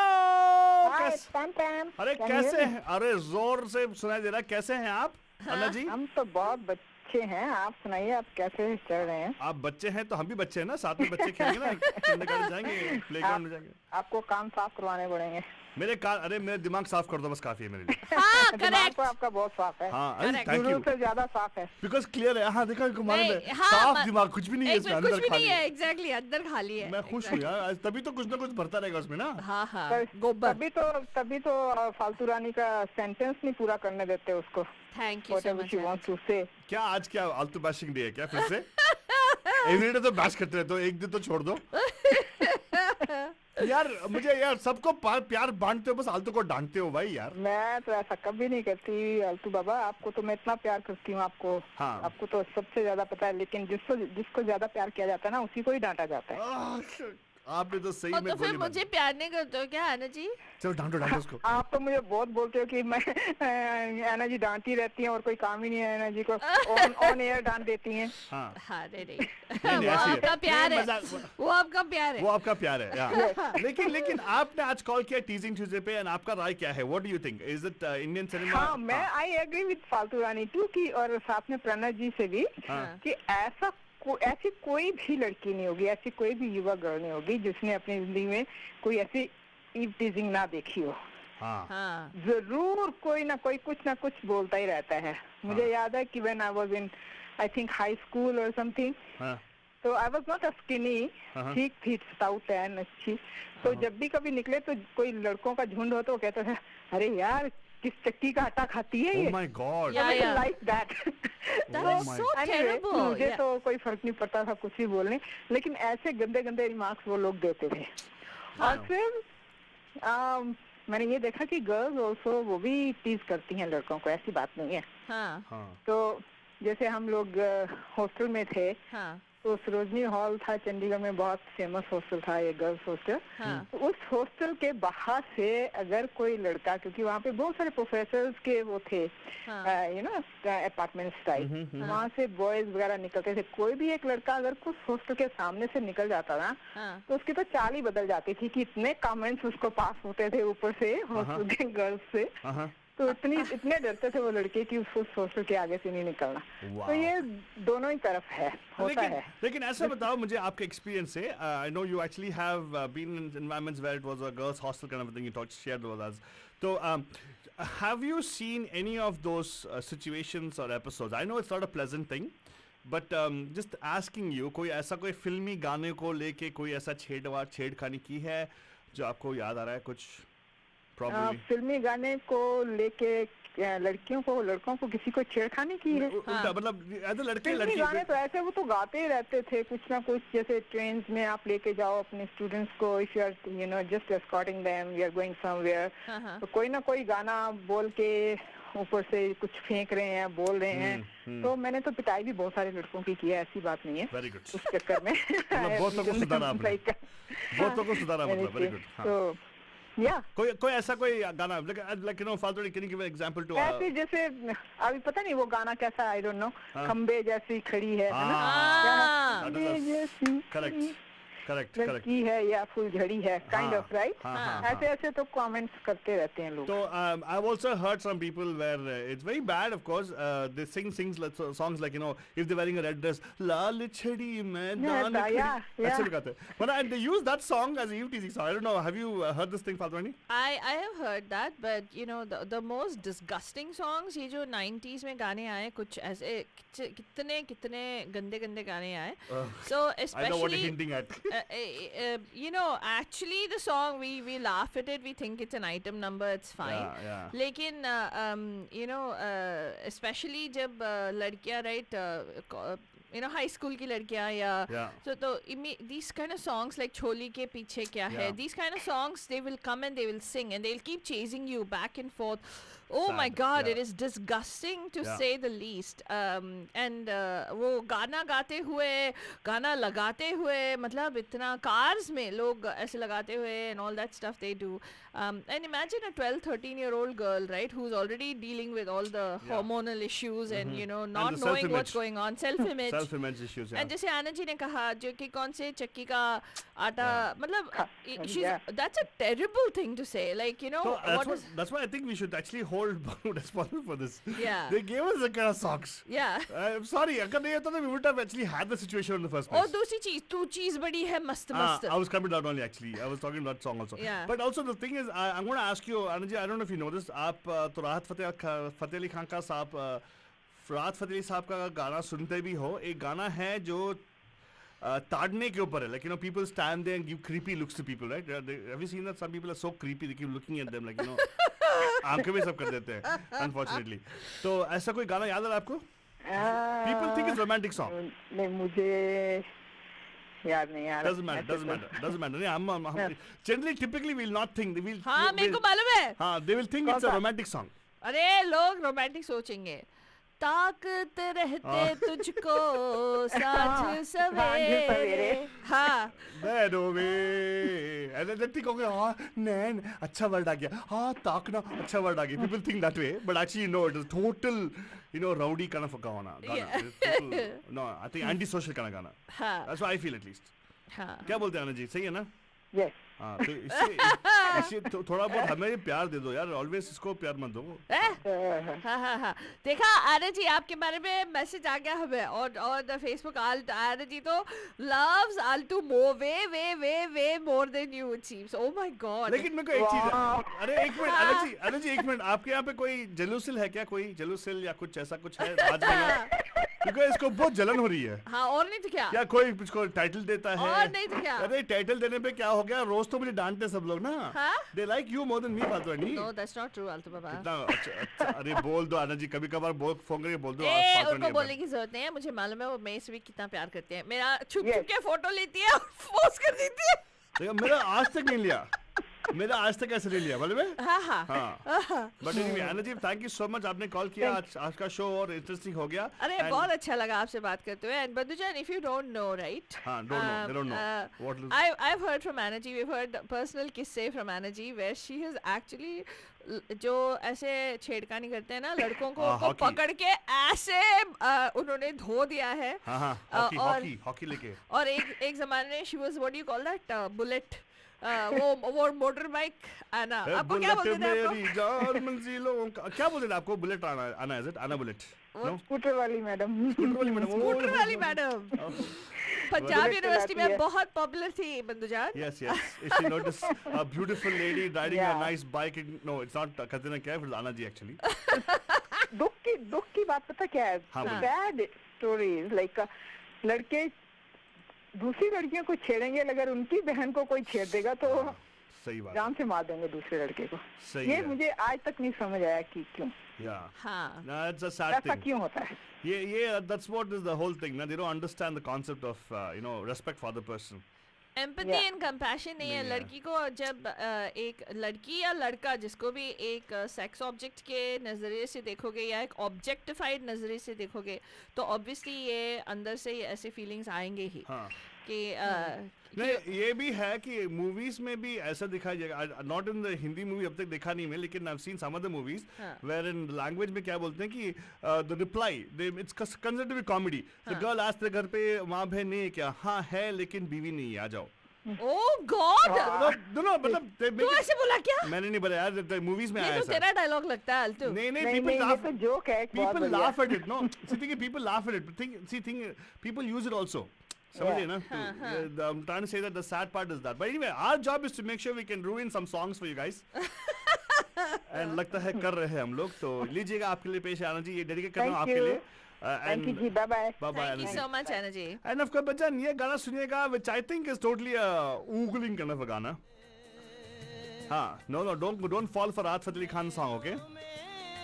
Speaker 8: Hi, Pam.
Speaker 2: अरे कैसे हैं? अरे जोर से सुनाई दे रहा है. कैसे हैं आप, अन्ना जी?
Speaker 8: हम तो बहुत अच्छे हैं, आप सुनाइए, आप कैसे चल रहे हैं?
Speaker 2: आप बच्चे हैं तो हम भी बच्चे हैं ना, साथ में बच्चे खेलेंगे ना, किंडरगार्टन जाएंगे, प्लेग्राउंड में जाएंगे।
Speaker 8: आपको कान साफ करवाने पड़ेंगे।
Speaker 2: मेरे कान, अरे मेरे दिमाग साफ कर दो बस, काफी है मेरे लिए।
Speaker 1: हाँ
Speaker 8: दिमाग
Speaker 1: करेक्ट।
Speaker 8: तो आपका बहुत साफ है,
Speaker 2: हाँ, अरे
Speaker 1: Correct.
Speaker 2: थैंक यू,
Speaker 8: शुरू से ज्यादा साफ है।
Speaker 2: बिकॉज क्लियर है। हाँ देखा कुमार
Speaker 1: नहीं,
Speaker 2: में
Speaker 1: हाँ,
Speaker 2: साफ दिमाग, कुछ भी नहीं है
Speaker 1: एक
Speaker 2: इसमें,
Speaker 1: मिनट, कुछ
Speaker 2: अंदर
Speaker 1: भी
Speaker 2: खाली
Speaker 1: नहीं
Speaker 2: है।
Speaker 1: है, एग्जैक्टली अंदर खाली है।
Speaker 2: मैं खुश हूँ यार आज, तभी तो कुछ ना कुछ भरता रहेगा उसमें ना।
Speaker 1: हाँ हाँ
Speaker 8: पर
Speaker 1: गोबर।
Speaker 8: तभी तो फालतू रानी का सेंटेंस नहीं पूरा करने देते उसको।
Speaker 1: Thank you so
Speaker 8: Whatever
Speaker 1: much.
Speaker 8: she wants to say.
Speaker 2: क्या आज क्या आलतू बैशिंग डे है क्या फिर से? एवरीडे तो बैश करते रहते हो, एक दिन तो छोड़ दो। यार मुझे यार सबको प्यार बांटते हो, बस आलतू को डांटते हो भाई यार।
Speaker 8: मैं तो ऐसा कभी नहीं करती अल्तू बाबा, आपको तो मैं इतना प्यार करती हूँ आपको।
Speaker 2: हाँ।
Speaker 8: आपको तो सबसे ज्यादा पता है, लेकिन जिसको ज्यादा प्यार किया जाता है ना, उसी को ही डांटा जाता है।
Speaker 2: आपने तो सही
Speaker 1: और
Speaker 2: में
Speaker 1: तो फिर
Speaker 2: गोली मारी।
Speaker 1: मुझे प्यार नहीं करते हो क्या आना जी?
Speaker 2: चलो डांटो उसको।
Speaker 8: आप तो मुझे बहुत बोलते हो कि मैं ऐना जी डांटती रहती हैं और कोई काम ही नहीं है, ऐना जी को ऑन एयर डांट देती हैं।
Speaker 2: हाँ
Speaker 1: हाँ नहीं
Speaker 2: नहीं,
Speaker 1: वो
Speaker 2: ऐसी है।
Speaker 1: आपका प्यार
Speaker 2: नहीं,
Speaker 1: है,
Speaker 2: मजाक-
Speaker 1: वो आपका प्यार है।
Speaker 2: वो आपका प्यार है यार। लेकिन आपने आज कॉल किया टीजिंग ट्यूजडे पे, एंड आपका राय क्या है? What do you think? Is it Indian cinema?
Speaker 8: हाँ, मैं आई एग्री विद फालतू रानी टू की, और साथ में प्रणय जी से भी,
Speaker 2: हाँ।
Speaker 8: कि ऐसी कोई भी लड़की नहीं होगी, ऐसी कोई भी युवा गर्ल नहीं होगी जिसने अपनी जिंदगी में कोई ऐसी ईव टीजिंग ना देखी हो।
Speaker 2: हाँ
Speaker 1: हाँ
Speaker 8: जरूर कोई ना कोई कुछ ना कुछ बोलता ही रहता है। मुझे याद है कि when I was in, I think high school और समथिंग,
Speaker 2: हाँ
Speaker 8: तो I was not a skinny,
Speaker 2: हाँ।
Speaker 8: ठीक थी, स्टाउट एंड अच्छी। तो जब भी कभी निकले तो कोई लड़कों का झुंड हो तो वो कहता था, अरे यार किस चक्की का आटा खाती है
Speaker 2: ओह
Speaker 8: ये,
Speaker 2: my God.
Speaker 1: Yeah, yeah.
Speaker 8: Like that.
Speaker 1: That
Speaker 2: Oh
Speaker 1: is
Speaker 2: my
Speaker 1: so
Speaker 8: Anyway,
Speaker 1: terrible.
Speaker 8: मुझे
Speaker 1: Yeah.
Speaker 8: तो कोई फर्क नहीं पड़ता था कुछ भी बोलने, लेकिन ऐसे गंदे गंदे रिमार्क्स वो लोग देते थे। और फिर मैंने ये देखा कि गर्ल्स ऑल्सो वो भी टीज करती हैं लड़कों को, ऐसी बात नहीं है।
Speaker 1: हाँ
Speaker 2: हाँ
Speaker 8: तो जैसे हम लोग हॉस्टल में थे,
Speaker 1: हाँ
Speaker 8: तो सरोजनी हॉल था चंडीगढ़ में, बहुत फेमस हॉस्टल था ये, गर्ल्स हॉस्टल।
Speaker 1: हाँ
Speaker 8: तो उस हॉस्टल के बाहर से अगर कोई लड़का, क्योंकि वहाँ पे बहुत सारे प्रोफेसर्स के वो थे,
Speaker 1: हाँ।
Speaker 8: यू नो अपार्टमेंट्स टाइप, वहाँ से बॉयज वगैरह निकलते थे। कोई भी एक लड़का अगर कुछ हॉस्टल के सामने से निकल जाता ना,
Speaker 1: हाँ।
Speaker 8: तो उसकी तो चाल ही बदल जाती थी कि इतने कमेंट्स उसको पास होते थे ऊपर से हॉस्टल के गर्ल्स से।
Speaker 2: हाँ
Speaker 8: तो इतने डरते थे वो लड़के कि उस हॉस्टल के आगे से नहीं निकलना।
Speaker 2: Wow.
Speaker 8: तो ये दोनों ही तरफ है, होता है।
Speaker 2: लेकिन ऐसा बताओ मुझे आपके एक्सपीरियंस से, I know you actually have been in environments where it was a girls hostel kind of thing, you talked shared with us, तो have you seen any of those situations or episodes? I know it's not a pleasant thing, but just asking you, कोई ऐसा कोई फिल्मी गाने को लेके कोई ऐसा छेड़खानी की है जो आपको याद आ रहा है कुछ? Probably.
Speaker 8: फिल्मी गाने को लेके लड़कियों को लड़कों को किसी को छेड़खानी की है?
Speaker 2: उल्टा मतलब एज अ लड़के
Speaker 8: फिल्मी
Speaker 2: लड़की
Speaker 8: गाने तो ऐसे वो तो गाते ही रहते थे कुछ ना कुछ, जैसे ट्रेन में आप लेके जाओ अपने स्टूडेंट्स को, if you are you know just escorting them, we are going somewhere,
Speaker 1: हाँ, हाँ।
Speaker 8: तो कोई ना कोई गाना बोल के ऊपर से कुछ फेंक रहे हैं, बोल रहे हैं। तो मैंने तो पिटाई भी बहुत सारे लड़कों की है, ऐसी बात नहीं है।
Speaker 2: वेरी गुड,
Speaker 8: उस चक्कर में
Speaker 2: मतलब बहुतों को सुधारा आपने, बहुतों को सुधारा, मतलब वेरी गुड।
Speaker 8: तो या
Speaker 2: कोई ऐसा कोई गाना like you know फालतू, can you give an example to
Speaker 8: ऐसे जैसे अभी पता नहीं वो गाना कैसा, आई डोंट नो, खम्बे जैसी खड़ी है ना,
Speaker 1: हाँ।
Speaker 8: खम्बे जैसी
Speaker 2: correct
Speaker 8: लड़की है या फुलझड़ी है, काइंड ऑफ, राइट?
Speaker 2: हाँ।
Speaker 8: ऐसे ऐसे तो कमेंट्स करते रहते हैं लोग।
Speaker 2: So I've also heard some people where it's very bad, of course. They sing songs like, you know, if they're wearing a red dress, लाल छड़ी मैदान खड़ी,
Speaker 8: yeah.
Speaker 2: ऐसे भी गाते हैं. But and they use that song as a youth teasing song. I don't know. Have you heard this thing, Faltwani?
Speaker 1: I have heard that, but you know the most disgusting songs, ये जो 90s में गाने आए, कुछ ऐसे कितने गंदे गाने आए. So
Speaker 2: I know what you're
Speaker 1: especially
Speaker 2: hinting at.
Speaker 1: you know, actually the song we laugh at it, we think it's an item number, it's fine.
Speaker 2: Yeah.
Speaker 1: लेकिन you know especially जब लड़कियां, right, you know, high school की लड़कियां या
Speaker 2: Yeah.
Speaker 1: so these kind of songs like छोली के पीछे क्या है,
Speaker 2: Yeah.
Speaker 1: these kind of songs, they will come and they will sing and they'll keep chasing you back and forth. Oh my
Speaker 2: Sad,
Speaker 1: God,
Speaker 2: yeah.
Speaker 1: it is disgusting to
Speaker 2: Yeah.
Speaker 1: say the least. And वो गाना गाते हुए, गाना लगाते हुए, मतलब इतना cars में लोग ऐसे लगाते हुए and all that stuff they do. And imagine a 12-13-year-old girl, right, who's already dealing with all the hormonal issues and, you know, not
Speaker 2: the
Speaker 1: knowing
Speaker 2: self-image.
Speaker 1: what's going on, self-image.
Speaker 2: self image issues. Yeah.
Speaker 1: And जैसे आनंद जी ने कहा जो कि कौन से चक्की का आटा मतलब that's a terrible thing to say, like you know
Speaker 2: So that's why I think we should actually hold Banu responsible for this.
Speaker 1: Yeah.
Speaker 2: They gave us the kind of socks.
Speaker 1: yeah.
Speaker 2: I'm sorry, अगर नहीं होता तो we would have actually had the situation in the first place.
Speaker 1: और दूसरी चीज तू चीज बड़ी है मस्त मस्त
Speaker 2: I was coming down only actually. I was talking about that song also.
Speaker 1: Yeah.
Speaker 2: But also the thing is, I'm going to ask you, Anand ji, I don't know if you know this. आप तो राहत फतेह अली खान का राहत फतेह अली साहब का गाना सुनते भी हो. एक गाना है जो ताड़ने के ऊपर है. Like you know, people stand there and give creepy looks to people, right? Have you seen that? Some people are so creepy, they keep looking at them, like you know, आंखें भी सब कर देते हैं, unfortunately. तो ऐसा कोई गाना याद है आपको? People think it's romantic song.
Speaker 8: नहीं मुझे याद नहीं आ रहा.
Speaker 2: Doesn't matter. नहीं, generally, typically, we'll not think.
Speaker 1: हाँ मेरे को मालूम है.
Speaker 2: हाँ, they will think it's a romantic song.
Speaker 1: अरे लोग रोमांटिक सोचेंगे. ताकत रहते तुझको साँझ सवेरे. हाँ.
Speaker 2: नैनो में. And then they think, okay, हाँ, नैन, अच्छा वर्ड आ गया. हाँ, ताकना, अच्छा वर्ड आ गया. People think that way, but actually, no, it is total, you know, rowdy kind of a गाना. No, I think anti-social kind of गाना.
Speaker 1: हाँ.
Speaker 2: That's what I feel at least.
Speaker 1: हाँ.
Speaker 2: क्या बोलते हैं आनंद जी? सही है ना?
Speaker 8: Yes.
Speaker 2: हाँ, तो इससे थोड़ा बहुत हमें प्यार दे दो यार. ऑलवेज इसको प्यार मत दो.
Speaker 1: हाँ. देखा आनंद जी आपके बारे में मैसेज आ गया हमें और फेसबुक आनंद जी तो loves Altu more way more than you it seems. Oh my God.
Speaker 2: लेकिन मेरे को एक चीज है. अरे एक मिनट आनंद जी एक मिनट. आपके यहाँ पे कोई जलूसिल है क्या? कोई जलूसिल या कुछ ऐसा कुछ है आज में? क्योंकि इसको बहुत जलन हो रही है.
Speaker 1: हाँ और नहीं तो क्या?
Speaker 2: क्या कोई इसको टाइटल देता है?
Speaker 1: और नहीं तो क्या?
Speaker 2: अरे टाइटल देने पे क्या हो गया? रोज तो मुझे डांटते सब लोग ना. They like you more than me, फातवानी.
Speaker 1: No, that's not true, Altu बाबा.
Speaker 2: इतना अच्छा. अरे बोल दो आनंद जी. कभी कभार फोन करके बोल दो.
Speaker 1: उनको बोलने की जरूरत नहीं है. मुझे मालूम है वो मेरे से भी कितना प्यार करते हैं. मेरा छुप के फोटो लेती है और पोस्ट कर देती है.
Speaker 2: देखो मेरा आज तक नहीं लिया. मेरा आज तक ऐसे नहीं लिया मालूम है.
Speaker 1: हाँ.
Speaker 2: But anyway Anand ji thank you so much. आपने कॉल किया. आज का शो और इंटरेस्टिंग हो गया.
Speaker 1: अरे बहुत अच्छा लगा आपसे बात करते हुए. एंड बंधुजान if you don't know right.
Speaker 2: They don't know. What is...
Speaker 1: I've heard from Anna ji. We've heard personal किस्से from Anna ji where she has actually जो ऐसे छेड़खानी करते हैं ना लड़कों को पकड़ के ऐसे उन्होंने धो दिया है.
Speaker 2: हॉकी लेके.
Speaker 1: और एक जमाने में she was what do you call that bullet. वो मोटर बाइक आना. आपको क्या बोलते थे?
Speaker 2: मेरी जान मंजिलों का क्या बोलते थे आपको? बुलेट आना is it? आना बुलेट.
Speaker 8: स्कूटर वाली मैडम.
Speaker 1: स्कूटर वाली मैडम पंजाब यूनिवर्सिटी में बहुत पॉपुलर थी बंधुजान.
Speaker 2: Yes. If you notice a beautiful lady riding a nice bike. No, it's not Katrina Kaif. It's Anna ji actually.
Speaker 8: दुख की बात पता क्या है? Bad stories like लड़के दूसरी लड़कियों को छेड़ेंगे. अगर उनकी बहन को कोई छेड़ देगा तो
Speaker 2: सही बात
Speaker 8: जान से मार देंगे दूसरे लड़के को. ये मुझे आज तक नहीं समझ आया कि क्यों.
Speaker 2: हाँ. No, it's a sad thing.
Speaker 8: ऐसा क्यों होता है?
Speaker 2: Yeah, that's what is the whole thing. They don't understand the concept of respect for the person.
Speaker 1: Empathy and compassion नहीं है. लड़की को जब एक लड़की या लड़का जिसको भी एक सेक्स ऑब्जेक्ट के नज़रिए से देखोगे या एक ऑब्जेक्टिफाइड नज़रिए से देखोगे तो ऑब्वियसली ये अंदर से ऐसे फीलिंग्स आएंगे ही. कि
Speaker 2: नहीं ये भी है कि मूवीज में भी ऐसा दिखाया जाएगा. Not in the Hindi movie अब तक देखा नहीं मैं. लेकिन I have seen some other movies where in language में क्या बोलते हैं कि the reply it's considered to be comedy. The girl आज तेरे घर पे माँ बहन नहीं है क्या? हाँ है लेकिन बीवी नहीं है. आ जाओ.
Speaker 1: Oh God!
Speaker 2: No, मतलब
Speaker 1: तू ऐसे बोला क्या?
Speaker 2: मैंने नहीं बोला यार. मूवीज में आया
Speaker 1: ऐसा. तेरा डायलॉग लगता है अल्टू.
Speaker 2: नहीं
Speaker 8: जोक है.
Speaker 2: People laugh at it. No, see, people laugh at it. People use it also. समझिए ना. I'm trying to say that the sad part is that. But anyway, our job is to make sure we can ruin some songs for you guys. And लगता है कर रहे हैं हम लोग. तो लीजिएगा आपके लिए पेश आना जी. ये डेडिकेट कर रहा हूँ आपके लिए.
Speaker 8: Thank you ji. Bye bye.
Speaker 1: Thank you so much Anna ji.
Speaker 2: And of course Bachchan ये गाना सुनिएगा which I think is totally a oogling kind of a गाना. हाँ. No, don't fall for Rahat Fateh Ali Khan song, okay?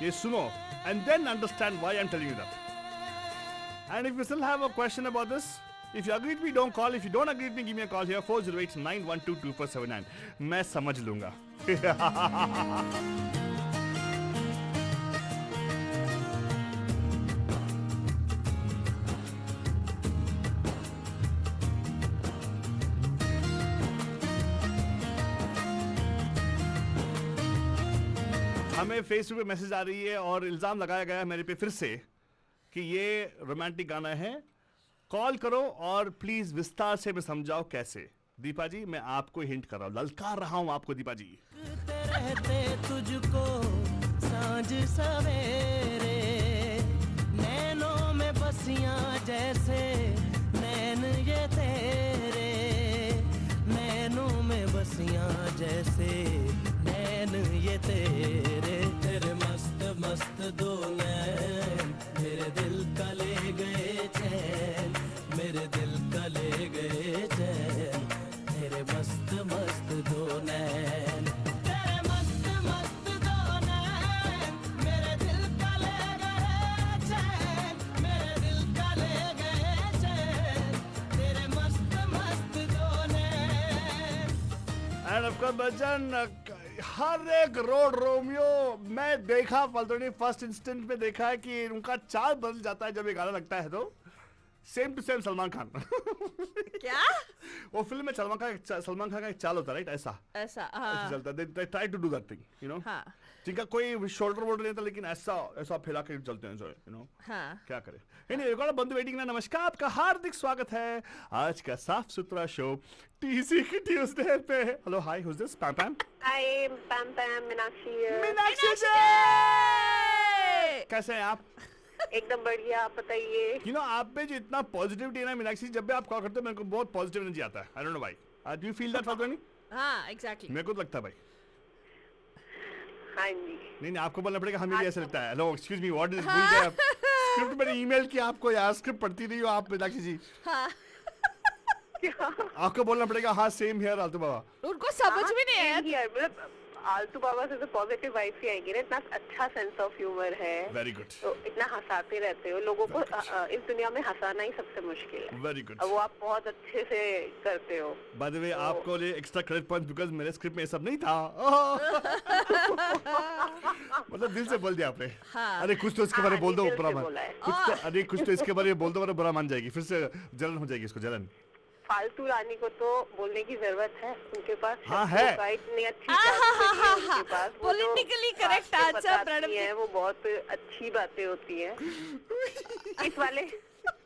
Speaker 2: ये सुनो and then understand why I'm telling you that. And if you still have a question about this, if you agree with me, don't call. If you don't agree with me, give me a call here 408-912-2479. मैं समझ लूँगा. हमें Facebook पे message आ रही है और इल्ज़ाम लगाया गया है मेरे पे फिर से कि ये रोमांटिक गाना है कॉल करो और प्लीज विस्तार से मैं समझाओ कैसे। दीपा जी मैं आपको हिंट कर रहा हूँ, ललकार रहा हूँ आपको दीपा जी।
Speaker 7: रहते तुझको सांझ सवेरे, नैनों में बसियां जैसे नैन ये तेरे, नैनों में बसियां जैसे नैन ये तेरे, तेरे मस्त मस्त दो नैन मेरे दिल का ले गए चैन, मेरे दिल का ले गए चैन, तेरे मस्त मस्त दो नैन, तेरे मस्त मस्त दो नैन मेरे दिल का ले गए चैन, मेरे दिल का ले गए चैन, तेरे मस्त मस्त दो नैन।
Speaker 2: एंड ऑफ कोर्स बच्चन, हर एक रोड रोमियो मैं देखा फलतोनी फर्स्ट इंस्टेंट में देखा है कि उनका चाल बदल जाता है जब ये गाना लगता है, तो same to same Salman Khan.
Speaker 1: क्या
Speaker 2: वो फिल्म में सलमान खान का एक चाल होता है, राइट? ऐसा
Speaker 1: हाँ
Speaker 2: चलता है, they try to do that thing, you know.
Speaker 1: हाँ
Speaker 2: जिनका कोई शोल्डर वोल्डर नहीं था, लेकिन ऐसा फैला के चलते हैं, यू नो।
Speaker 1: हाँ
Speaker 2: क्या करें। एनीवे, एक और बंधु वेटिंग ना, नमस्कार, आपका हार्दिक स्वागत है आज का साफ सुथरा शो टीसी की ट्यूसडे पे। Hello, hi, who is this? Pam Pam.
Speaker 9: Hi Pam Pam, Meenakshi here।
Speaker 2: Meenakshi ji, कैसे हैं आप?
Speaker 9: एकदम बढ़िया, आप बताइए।
Speaker 2: यू नो, आप पे जो इतना पॉजिटिविटी है ना मीनाक्षी, जब भी आप कॉल करते हो मेरे को बहुत पॉजिटिव एनर्जी आता है। I don't know why. Do you feel that for?
Speaker 1: हाँ एग्जैक्टली।
Speaker 2: मेरे को तो लगता है भाई।
Speaker 9: हाँ जी।
Speaker 2: नहीं आपको बोलना पड़ेगा, हमें भी ऐसा लगता है। Hello, excuse me, what is भूल गए आप? स्क्रिप्ट मैंने ईमेल किया आपको यार, स्क्रिप्ट पढ़ती नहीं हो आप मीनाक्षी जी।
Speaker 1: हाँ
Speaker 2: आपको बोलना पड़ेगा हाँ सेम हियर आलतू बाबा।
Speaker 1: उनको समझ भी नहीं है।
Speaker 9: मतलब आलतू बाबा से तो पॉजिटिव वाइब्स ही आएंगी ना, इतना अच्छा सेंस ऑफ ह्यूमर है।
Speaker 2: Very good.
Speaker 9: तो इतना हंसाते रहते हो लोगों को, इस दुनिया में हंसाना ही सबसे मुश्किल है।
Speaker 2: Very good.
Speaker 9: वो आप बहुत अच्छे से करते हो।
Speaker 2: बाय द वे, आपको लिए एक्स्ट्रा क्रेडिट पॉइंट बिकॉज़ मेरे स्क्रिप्ट में ये सब नहीं था। मतलब दिल से बोल दिया आपने।
Speaker 1: हाँ।
Speaker 2: अरे कुछ तो इसके बारे में बोल दो,
Speaker 9: दिल से
Speaker 2: बुरा
Speaker 9: बोला है।
Speaker 2: कुछ तो इसके बारे में बोल दो वरना बुरा मान जाएगी, फिर से जलन हो जाएगी इसको, जलन।
Speaker 9: फालतू रानी को तो बोलने की जरूरत है, उनके पास
Speaker 2: हाँ है।
Speaker 9: इतनी अच्छी उनके पास, वो जो
Speaker 1: Politically correct
Speaker 9: बातें
Speaker 1: answer,
Speaker 9: बताती
Speaker 1: मैडम जी।
Speaker 9: हैं, वो बहुत अच्छी बातें होती हैं। इस वाले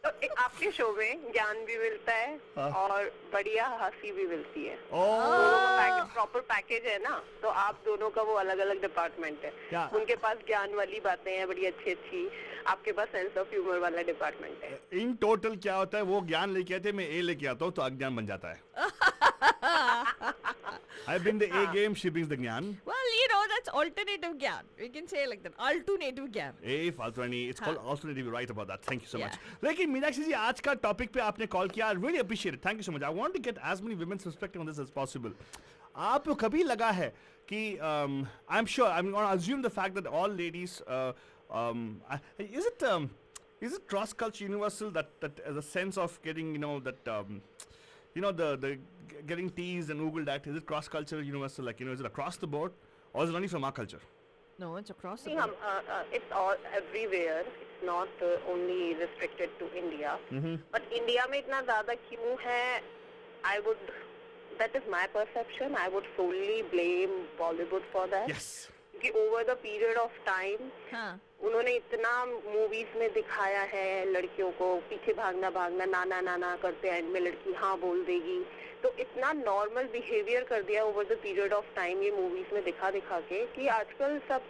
Speaker 9: तो आपके शो में ज्ञान भी मिलता है और बढ़िया हंसी भी मिलती है। प्रॉपर पैकेज है ना, तो आप दोनों का वो अलग अलग डिपार्टमेंट है। उनके पास ज्ञान वाली बातें हैं बड़ी अच्छी अच्छी, आपके पास सेंस ऑफ ह्यूमर वाला डिपार्टमेंट है।
Speaker 2: इन टोटल क्या होता है, वो ज्ञान लेके आते हैं, मैं ए लेके आता हूँ तो अज्ञान बन जाता है। I bring the A game, she brings the ज्ञान।
Speaker 1: Well, you know that's alternative gyan. We can say like that. Alternative gyan.
Speaker 2: A फालतूनी, it's called alternative, right about that. Thank you so much.
Speaker 1: Yeah.
Speaker 2: लेकिन मीनाक्षी जी, आज का topic पे आपने call किया, I really appreciate it. Thank you so much. I want to get as many women's perspective on this as possible. आपको कभी लगा है कि I'm sure, I'm going to assume the fact that all ladies, is it cross culture universal, that the sense of getting, you know, that the getting teased and oogled at, is it cross culture universal, like, you know, is it across the board or is it only from our culture?
Speaker 1: No, it's across the
Speaker 9: See,
Speaker 1: board.
Speaker 9: it's all everywhere. It's not only restricted to India. But India में इतना ज़्यादा क्यों है? That is my perception. I would solely blame Bollywood for that.
Speaker 2: Yes.
Speaker 9: कि over the period of time,
Speaker 1: हाँ.
Speaker 9: उन्होंने इतना movies में दिखाया है लड़कियों को पीछे भागना नाना नाना करते एंड में लड़की हाँ बोल देगी, तो इतना नॉर्मल बिहेवियर कर दिया over the period of time ये मूवीज में दिखा के कि आजकल सब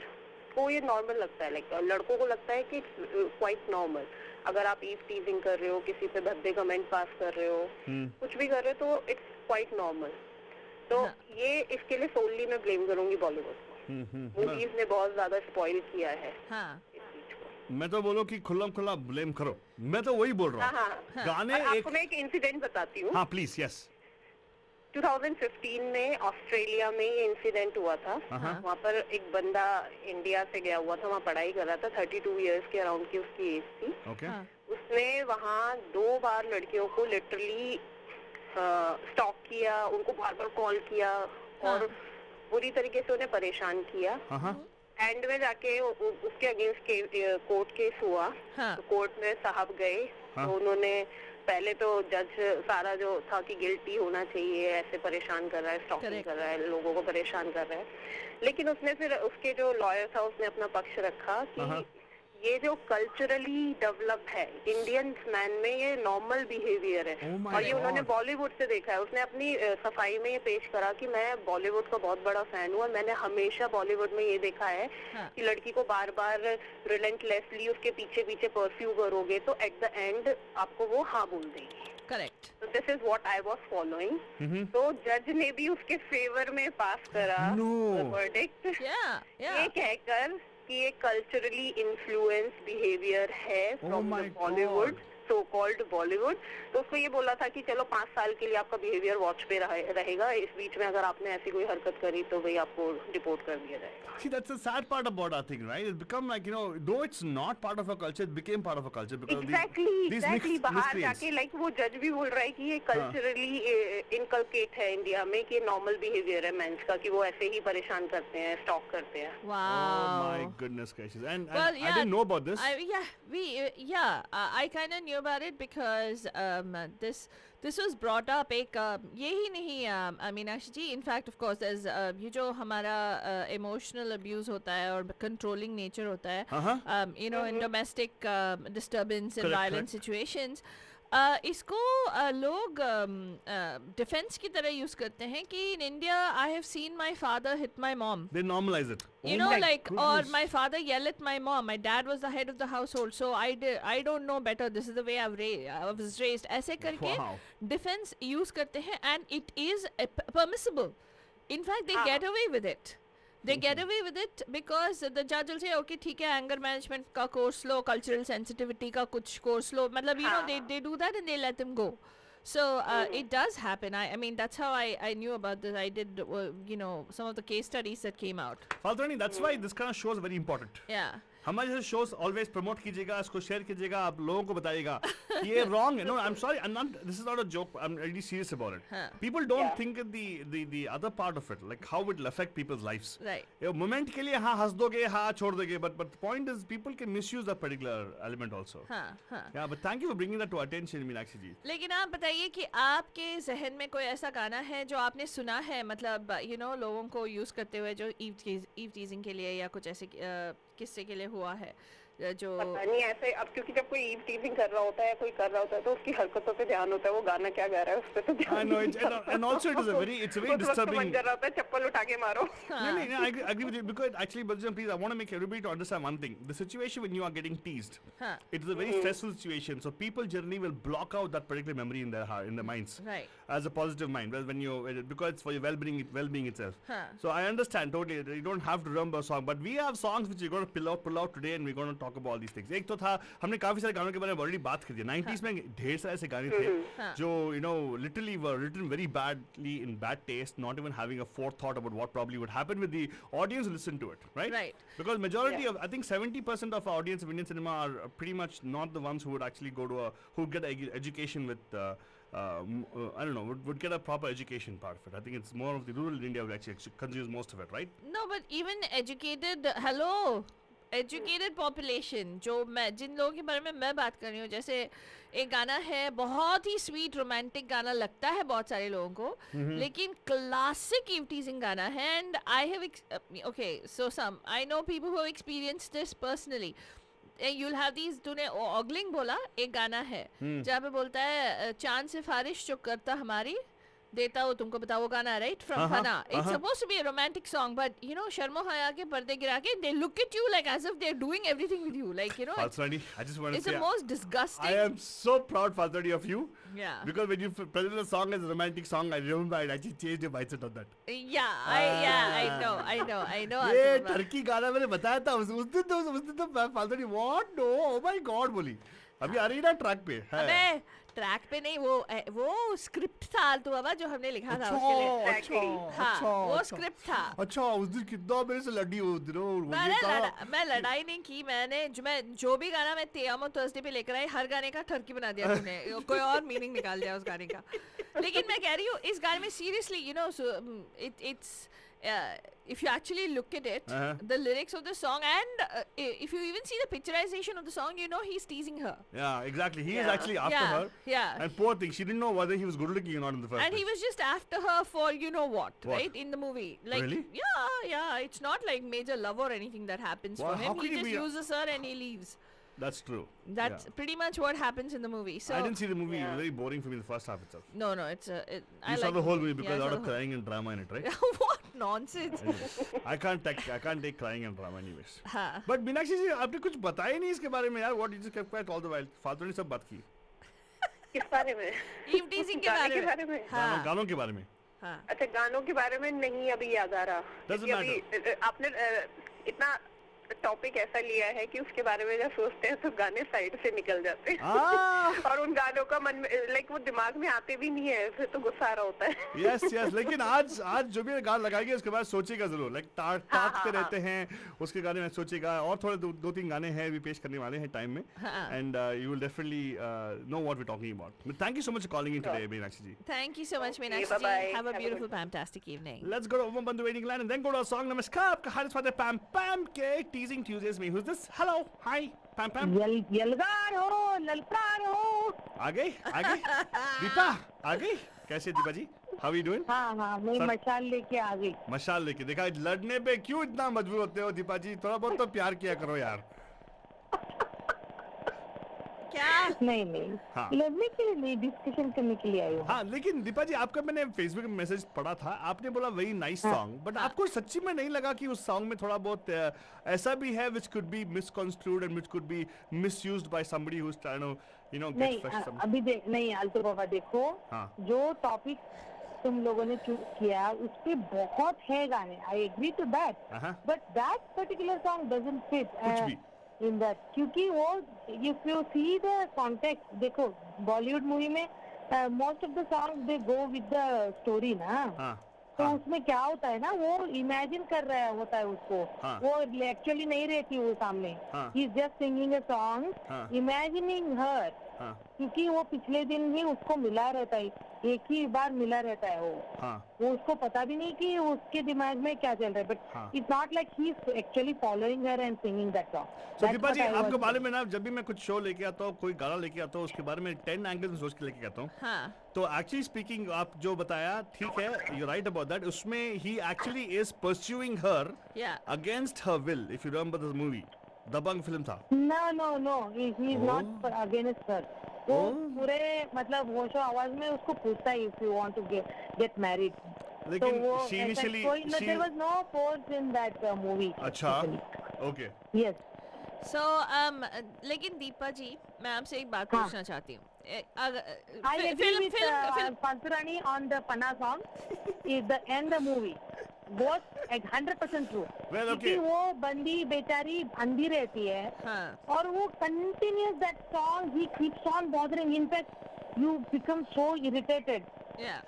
Speaker 9: को ये नॉर्मल लगता है। लाइक लड़कों को लगता है कि क्वाइट नॉर्मल, अगर आप ईव टीजिंग कर रहे हो, किसी पे भद्दे कमेंट पास कर रहे हो, कुछ भी कर रहे हो, तो इट्स क्वाइट नॉर्मल। तो ये इसके लिए सोनली मैं ब्लेम करूंगी बॉलीवुड को। मूवीज ने बहुत ज्यादा स्पॉइल किया है।
Speaker 1: हाँ.
Speaker 2: मैं तो बोलो कि खुला ब्लेम करो, मैं तो वही बोल रहा हूँ। गाने
Speaker 9: आपको मैं एक इंसिडेंट बताती हूँ।
Speaker 2: हाँ प्लीज। यस।
Speaker 9: 2015 में ऑस्ट्रेलिया में ये इंसिडेंट हुआ था। वहाँ पर एक बंदा इंडिया से गया हुआ था, वहाँ पढ़ाई कर रहा था, 32 इयर्स के अराउंड की उसकी एज थी। उसने वहाँ 2 बार लड़कियों को लिटरली स्टॉक किया, उनको बार कॉल किया और बुरी तरीके से उन्हें परेशान किया। एंड में जाके उसके अगेंस्ट कोर्ट केस हुआ। तो कोर्ट में साहब गए, तो उन्होंने पहले तो जज सारा जो था कि गिल्टी होना चाहिए, ऐसे परेशान कर रहा है, स्टॉकिंग कर रहा है, लोगों को परेशान कर रहा है, लेकिन उसने फिर उसके जो लॉयर था उसने अपना पक्ष रखा कि ये जो कल्चरली डेवलप है इंडियन मैन में, ये नॉर्मल बिहेवियर है। और ये उन्होंने बॉलीवुड से देखा है। उसने अपनी सफाई में ये पेश करा कि मैं बॉलीवुड का बहुत बड़ा फैन हूँ और मैंने हमेशा बॉलीवुड में ये देखा है कि लड़की को बार बार रिलेंटलेसली उसके पीछे पीछे परस्यू करोगे तो एट द एंड आपको वो हाँ बोल देगी।
Speaker 1: Correct.
Speaker 9: So this is what I was following. तो जज ने भी उसके फेवर में पास करा वर्डिक्ट, ये कहकर कि ये कल्चरली इन्फ्लुएंस बिहेवियर है from the Bollywood, so called Bollywood. तो उसको ये बोला था कि चलो 5 साल के लिए आपका बिहेवियर वॉच पे रहेगा, इस बीच में अगर आपने ऐसी कोई हरकत करी तो भाई आपको डिपोर्ट कर दिया जाएगा।
Speaker 2: See, that's the sad part about our thing, right? It's become like, though it's not part of our culture, it became part of our culture because
Speaker 9: exactly बाहर जाके like वो जज भी बोल रहा है कि ये कल्चरली इनकलकेट है इंडिया में कि नॉर्मल बिहेवियर है मेंस का, कि वो ऐसे ही परेशान करते हैं, स्टॉक करते हैं।
Speaker 2: Oh my goodness gracious. And I didn't know about this.
Speaker 1: I kind of knew about it because this was brought up एक यही नहीं मीनाक्षी जी, in fact of course there's ये जो हमारा emotional abuse होता है और controlling nature होता है, in domestic disturbance and violent situations, इसको लोग डिफेंस की तरह यूज करते हैं कि in India I have seen my father hit my mom,
Speaker 2: they normalize it,
Speaker 1: or my father yell at my mom, my dad was the head of the household so I don't know better, this is the way I was raised, ऐसे करके defence use करते हैं and it is permissible, in fact they get away with it. They get away with it because the judge will say, okay, ठीक है, anger management का course लो, cultural sensitivity का कुछ course लो, मतलब they do that and they let them go. So it does happen. I mean that's how I knew about this. I did some of the case studies that came out.
Speaker 2: Faltani, that's why this kind of show is very important.
Speaker 1: Yeah.
Speaker 2: हमारे जैसे shows always promote कीजिएगा, इसको share कीजिएगा, आप लोगों को बताइएगा ये रॉन्ग है। No I am sorry, this is not a joke, I am really serious about it. People don't think the other part of it, like how it will affect people's lives. Right, moment के लिए हाँ हंस दोगे, हाँ छोड़ दोगे, but the point is people can misuse that particular element also. या but thank you for bringing that to attention Meenakshi ji.
Speaker 1: लेकिन आप बताइए कि आपके जहन में कोई ऐसा गाना है जो आपने सुना है, मतलब लोगों को यूज करते हुए, जो ईव टीजिंग के लिए या कुछ ऐसे किस्से के लिए हुआ है, जो
Speaker 9: पता नहीं ऐसे। अब क्योंकि जब कोई ईव टीजिंग कर रहा होता है, कोई कर रहा होता है, तो उसकी हरकतों पे ध्यान होता है, वो गाना क्या गा रहा है उस पे तो ध्यान।
Speaker 2: I know it, and also it's a very disturbing.
Speaker 9: मन कर रहा होता है चप्पल उठा के मारो।
Speaker 2: No, I agree with you because actually, Bajan, please, I want to make everybody to understand one thing: the situation when you are getting teased, it is a very stressful situation. So people generally will block out that particular memory in their heart, in their minds,
Speaker 1: right,
Speaker 2: as a positive mind. Well, when because it's for your well-being itself. So I understand totally. You don't have to remember a song, but we have songs which we're going to pull out today, and we're going to talk about all these things. एक तो था, हमने काफी सारे गानों के बारे में ऑलरेडी बात कर दी। 90s में ढेर सारे ऐसे गाने थे जो literally were written very badly, in bad taste, not even having a forethought about what probably would happen with the audience who listen to it, right? Because majority of, I think 70% of our audience of Indian cinema are pretty much not the ones who would actually go to who get education with I don't know, would get a proper education part of it. I think it's more of the rural India who actually consumes most of it, right?
Speaker 1: No, but even educated population, जिन लोगों के बारे में मैं बात कर रही हूँ, जैसे एक गाना है बहुत ही स्वीट रोमांटिक गाना लगता है बहुत सारे लोगों को, लेकिन क्लासिक ईव टीजिंग गाना है। And I have so some I know people who have experienced this personally. You'll have these, तूने ऑगलिंग बोला, एक गाना है जहाँ पे बोलता है चांद सिफारिश जो करता हमारी देता हो तुमको बताओ, वो गाना, right, from Fanaa. It's supposed to be a romantic song, but शर्मो हया के पर्दे गिरा के they look at you like as if they're doing everything with you, like
Speaker 2: Falsani, I just want to
Speaker 1: it's
Speaker 2: say
Speaker 1: the most disgusting.
Speaker 2: I am so proud, Falsani, of you.
Speaker 1: Yeah.
Speaker 2: Because when you presented the song as a romantic song, I remember I actually changed your mindset on that.
Speaker 1: I know.
Speaker 2: ये Turkey गाना मैंने बताया था उस दिन तो Falsani, what? No, oh my God बोली। अभी आ रही ना ट्रैक पे है।
Speaker 1: अबे ट्रैक पे नहीं, वो स्क्रिप्ट था आलतू बाबा जो हमने लिखा था उसके लिए।
Speaker 2: अच्छा,
Speaker 1: वो स्क्रिप्ट था।
Speaker 2: अच्छा, उस दिन कितना मेरे से लड़ी हो
Speaker 1: मैं लड़ाई नहीं की, मैंने जो भी गाना मैं तेयामो थर्सडे पे लेकर आई, हर गाने का टर्की बना दिया तूने, कोई और मीनिंग निकाल दिया उस गाने का। लेकिन मैं कह रही हूँ इस गाने में seriously if you actually look at it, the lyrics of the song, and if you even see the picturization of the song, you know he's teasing her.
Speaker 2: Yeah, exactly. He is actually after her.
Speaker 1: Yeah.
Speaker 2: And poor thing, she didn't know whether he was good looking or not in the first
Speaker 1: And
Speaker 2: place.
Speaker 1: he was just after her for you know what, right? In the movie. Like,
Speaker 2: Really?
Speaker 1: Yeah. It's not like major love or anything that happens
Speaker 2: Well,
Speaker 1: for
Speaker 2: how
Speaker 1: him.
Speaker 2: could
Speaker 1: He
Speaker 2: he
Speaker 1: just
Speaker 2: be
Speaker 1: uses her and he leaves.
Speaker 2: That's true.
Speaker 1: That's pretty much what happens in the movie. So
Speaker 2: I didn't see the movie. It was very boring for me the first half itself.
Speaker 1: No, it's I
Speaker 2: You saw
Speaker 1: like
Speaker 2: the whole movie because
Speaker 1: I
Speaker 2: a lot
Speaker 1: saw
Speaker 2: of
Speaker 1: the
Speaker 2: crying and drama in it, right?
Speaker 1: What nonsense.
Speaker 2: Anyway, I can't take crying and drama anyways.
Speaker 1: हाँ.
Speaker 2: But Meenakshi जी आपने कुछ बताया नहीं इसके बारे में यार. What did you keep quiet all the while? फालतू ने सब बात की.
Speaker 9: किस बारे में?
Speaker 1: Eve teasing के बारे में. हाँ.
Speaker 2: गानों के बारे में.
Speaker 1: हाँ.
Speaker 9: अच्छा गानों के बारे में नहीं अभी याद आ रहा.
Speaker 2: Doesn't
Speaker 9: क्योंकि अभी आपने इतना टॉपिक ऐसा लिया है कि उसके बारे में जब सोचते हैं तो गाने साइड से निकल जाते हैं और उन गानों का मन में लाइक वो दिमाग में आते भी नहीं है, फिर तो गुस्सा आ रहा होता है.
Speaker 2: यस लेकिन आज जो भी गाना लगाएंगे उसके बाद सोचेगा जरूर. लाइक ताकते रहते हैं उसके गाने में सोचेगा. और थोड़े दो तीन गाने हैं भी पेश करने वाले हैं टाइम में. And you will definitely know what we talking about. Thank you so much for calling in today Meenakshi ji.
Speaker 1: Thank you so much, Meenakshi ji. Have a beautiful, fantastic evening.
Speaker 2: Let's go to Woman on the waiting line and then go to a song. Namaskar, आपका हाल स्वाद है Pam Pam के Teasing Tuesdays में. Who's this? Hello, hi, Pam Pam.
Speaker 8: यलगार हो, ललकार हो.
Speaker 2: आ गई दीपा आ गई. कैसे दीपा जी? How are you doing?
Speaker 8: हाँ मैं मशाल लेके आ गई.
Speaker 2: मशाल लेके. देखा लड़ने पे क्यों इतना मजबूर होते हो दीपा जी? थोड़ा बहुत तो प्यार किया करो यार.
Speaker 1: क्या?
Speaker 8: नहीं
Speaker 2: हाँ.
Speaker 8: लड़ने के लिए नहीं, डिस्कशन करने के लिए आई हूँ.
Speaker 2: हाँ लेकिन दीपा जी आपका मैंने फेसबुक में मैसेज पढ़ा था. आपने बोला वेरी नाइस सॉन्ग, बट आपको सच्ची में नहीं लगा कि उस सॉन्ग में थोड़ा बहुत ऐसा भी है which could be misconstrued and which could be misused by somebody who's trying to get
Speaker 8: नहीं
Speaker 2: fresh some.
Speaker 8: अभी नहीं आलतू बाबा देखो.
Speaker 2: हाँ.
Speaker 8: जो टॉपिक तुम लोगों ने चूज किया उस पे बहुत है गाने. I agree to that, but that particular song doesn't fit in that. क्योंकि वो if you see the context, देखो बॉलीवुड मूवी में most of the songs they go with the story ना. तो उसमें क्या होता है ना, वो इमेजिन कर रहा होता है उसको. वो एक्चुअली नहीं रहती वो सामने. he is just singing a song, imagining her. क्योंकि वो पिछले दिन ही उसको मिला रहता है, एक ही बार मिला रहता है वो उसको पता भी नहीं कि उसके दिमाग में क्या चल रहा है. But it's not like he is actually following her and singing that song.
Speaker 2: तो दीपा जी आपके बारे में ना जब भी मैं कुछ शो लेके आता हूँ, कोई गाना लेके आता हूँ, उसके बारे में 10 एंगल्स में सोच के लेके आता हूँ. तो एक्चुअली स्पीकिंग आप जो बताया ठीक है, यू राइट अबाउट दैट. उसमें ही actually is pursuing her against her will. If you remember the movie Dabangg film था.
Speaker 8: No he is not against her. वो पूरे मतलब वो शो आवाज में उसको पूछता है if you want to get married.
Speaker 2: लेकिन she initially
Speaker 8: there was no force in that movie.
Speaker 2: अच्छा, okay.
Speaker 8: Yes.
Speaker 1: So लेकिन दीपा जी मैं आपसे एक बात पूछना चाहती हूँ.
Speaker 8: I agree with Pansurani on the Panna song. Is the end the movie. Both 100% true.
Speaker 2: Well, okay.
Speaker 8: क्योंकि वो बंदी बेचारी अंधी रहती है और वो continuous that song he keeps on bothering. In fact, you become so irritated.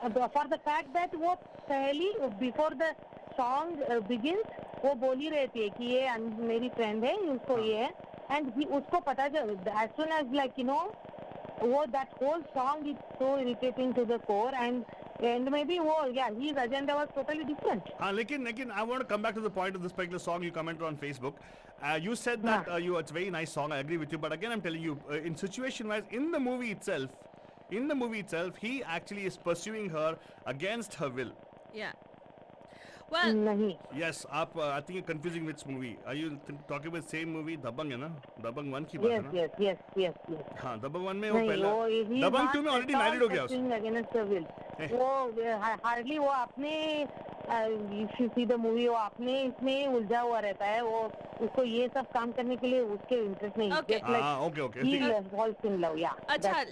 Speaker 8: For the fact that वो पहली before the song begins वो बोली रहती है कि ये मेरी फ्रेंड है, उसको ये है, and उसको पता चल as soon as like वो that whole song is so irritating to the core and maybe his agenda was totally different.
Speaker 2: लेकिन I want to come back to the point of this particular song you commented on Facebook. You said that it's a very nice song. I agree with you, but again I'm telling you, in situation wise, in the movie itself, he actually is pursuing her against her will.
Speaker 1: Yeah. Well,
Speaker 2: yes, I think you're confusing which movie. Are you talking about same movie? Dabang है ना? Dabang 1 की बात है ना?
Speaker 8: Yes.
Speaker 2: हाँ, Dabang 1 में वो पहला. Dabang 2 में already married हो गया उसको.
Speaker 8: Against the will. वो hardly वो अपने if you see the movie वो अपने इसमें उलझा हुआ रहता है. वो उसको ये सब काम करने के लिए उसके इंटरेस्ट नहीं.
Speaker 2: Okay.
Speaker 8: He falls in love. Yeah.
Speaker 1: अच्छा,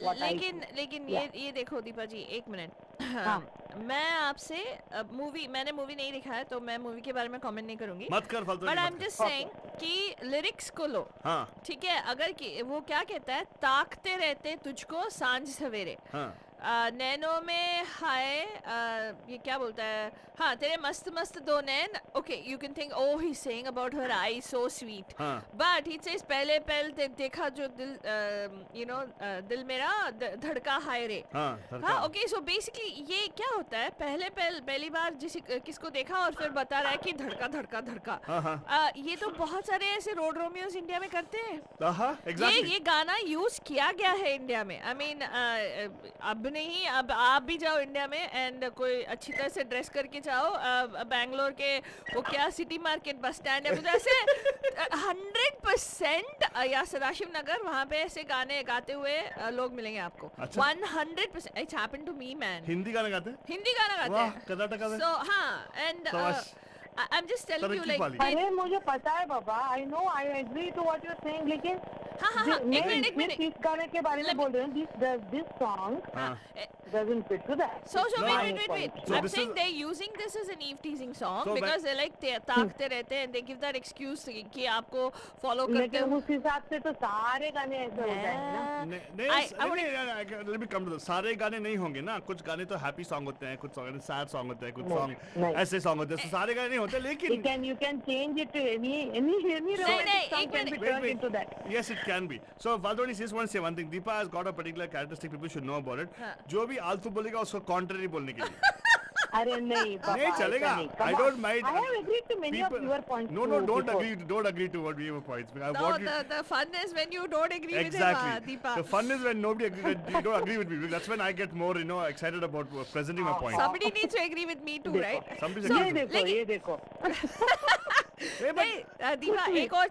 Speaker 1: लेकिन ये देखो दीपा जी एक मिनट. मैं आपसे मैंने मूवी नहीं देखा है तो मैं मूवी के बारे में कमेंट नहीं करूंगी.
Speaker 2: मत कर फालतू.
Speaker 1: But I am just saying कि लिरिक्स को लो. ठीक है, अगर वो क्या कहता है, ताकते रहते तुझको सांझ सवेरे. नैनो में हाय ये क्या बोलता है हाँ तेरे मस्त मस्त दो नैन okay you can think oh he saying about her I so sweet but he says पहले पहले देखा जो दिल यू नो दिल मेरा धड़का हाय रे हाँ ओके सो बेसिकली ये क्या होता है पहली बार किसको देखा और फिर बता रहा है कि धड़का धड़का धड़का ये तो बहुत सारे ऐसे रोड रोमियोज इंडिया में करते हैं ये गाना यूज किया गया है इंडिया में आई मीन अब नहीं अब आप भी जाओ इंडिया में एंड कोई अच्छी तरह से ड्रेस करके जाओ बैंगलोर के वो क्या सिटी मार्केट बस स्टैंड है ऐसे 100% या सदाशिव नगर वहाँ पे ऐसे गाने गाते हुए लोग मिलेंगे आपको 100%. It's happened to me man.
Speaker 2: Hindi गाना गाते हैं?
Speaker 1: हिंदी गाना गाते हैं.
Speaker 2: कर्नाटक में.
Speaker 1: So हाँ and I'm just telling you like.
Speaker 8: अरे मुझे पता है बाबा. I know I agree to what you're saying लेकिन
Speaker 1: हाँ एक मिनट
Speaker 8: इस गाने के बारे में बोल रहे हैं. This song doesn't fit to that.
Speaker 1: So wait. I'm saying they're using this as an Eve teasing song because they like ताकते रहते हैं. They give that excuse कि आपको follow करते हो.
Speaker 8: लेकिन उस हिसाब से तो सारे गाने ऐसे हो जाएंगे ना.
Speaker 2: नहीं, let me come to this. सारे गाने नहीं होंगे ना. कुछ गाने तो happy song होते हैं, कुछ गाने sad song होते हैं, कुछ song ऐसे song होते हैं. सारे गाने नहीं होते लेकिन
Speaker 8: you can change it to any romantic song can be turned into that.
Speaker 2: Yes, it can be. So Valdoni says want to say one thing. Deepa has got a particular characteristic people should know about it. जो भी आलतू बोलेगा उसको contrary बोलने के लिए.
Speaker 8: अरे नहीं बाबा.
Speaker 2: नहीं चलेगा. I don't mind.
Speaker 8: I have agreed to many of your points.
Speaker 2: No, don't agree to what your points.
Speaker 1: The fun is when you don't agree with him, Deepa.
Speaker 2: The fun is when nobody you don't agree with me. That's when I get more excited about presenting my point.
Speaker 1: Somebody needs to agree with me too, right?
Speaker 8: ये देखो.
Speaker 1: दीपा एक और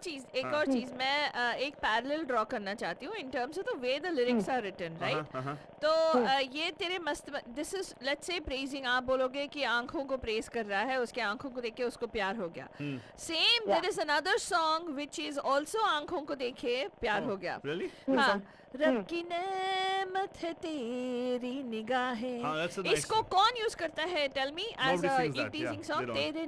Speaker 1: चीज मैं एक parallel draw करना चाहती हूँ in terms of the way the lyrics are written, right? तो ये तेरे मस्त this is let's say praising. आप बोलोगे कि आंखों को प्रेज कर रहा है, उसके आंखों को देख के उसको प्यार हो गया. Same there is another song which is also आंखों को देखे प्यार हो गया.
Speaker 2: Really?
Speaker 1: हाँ. रब की नेमत है तेरी निगाहें. इसको कौन यूज करता है? Tell me as a teasing song. तेरे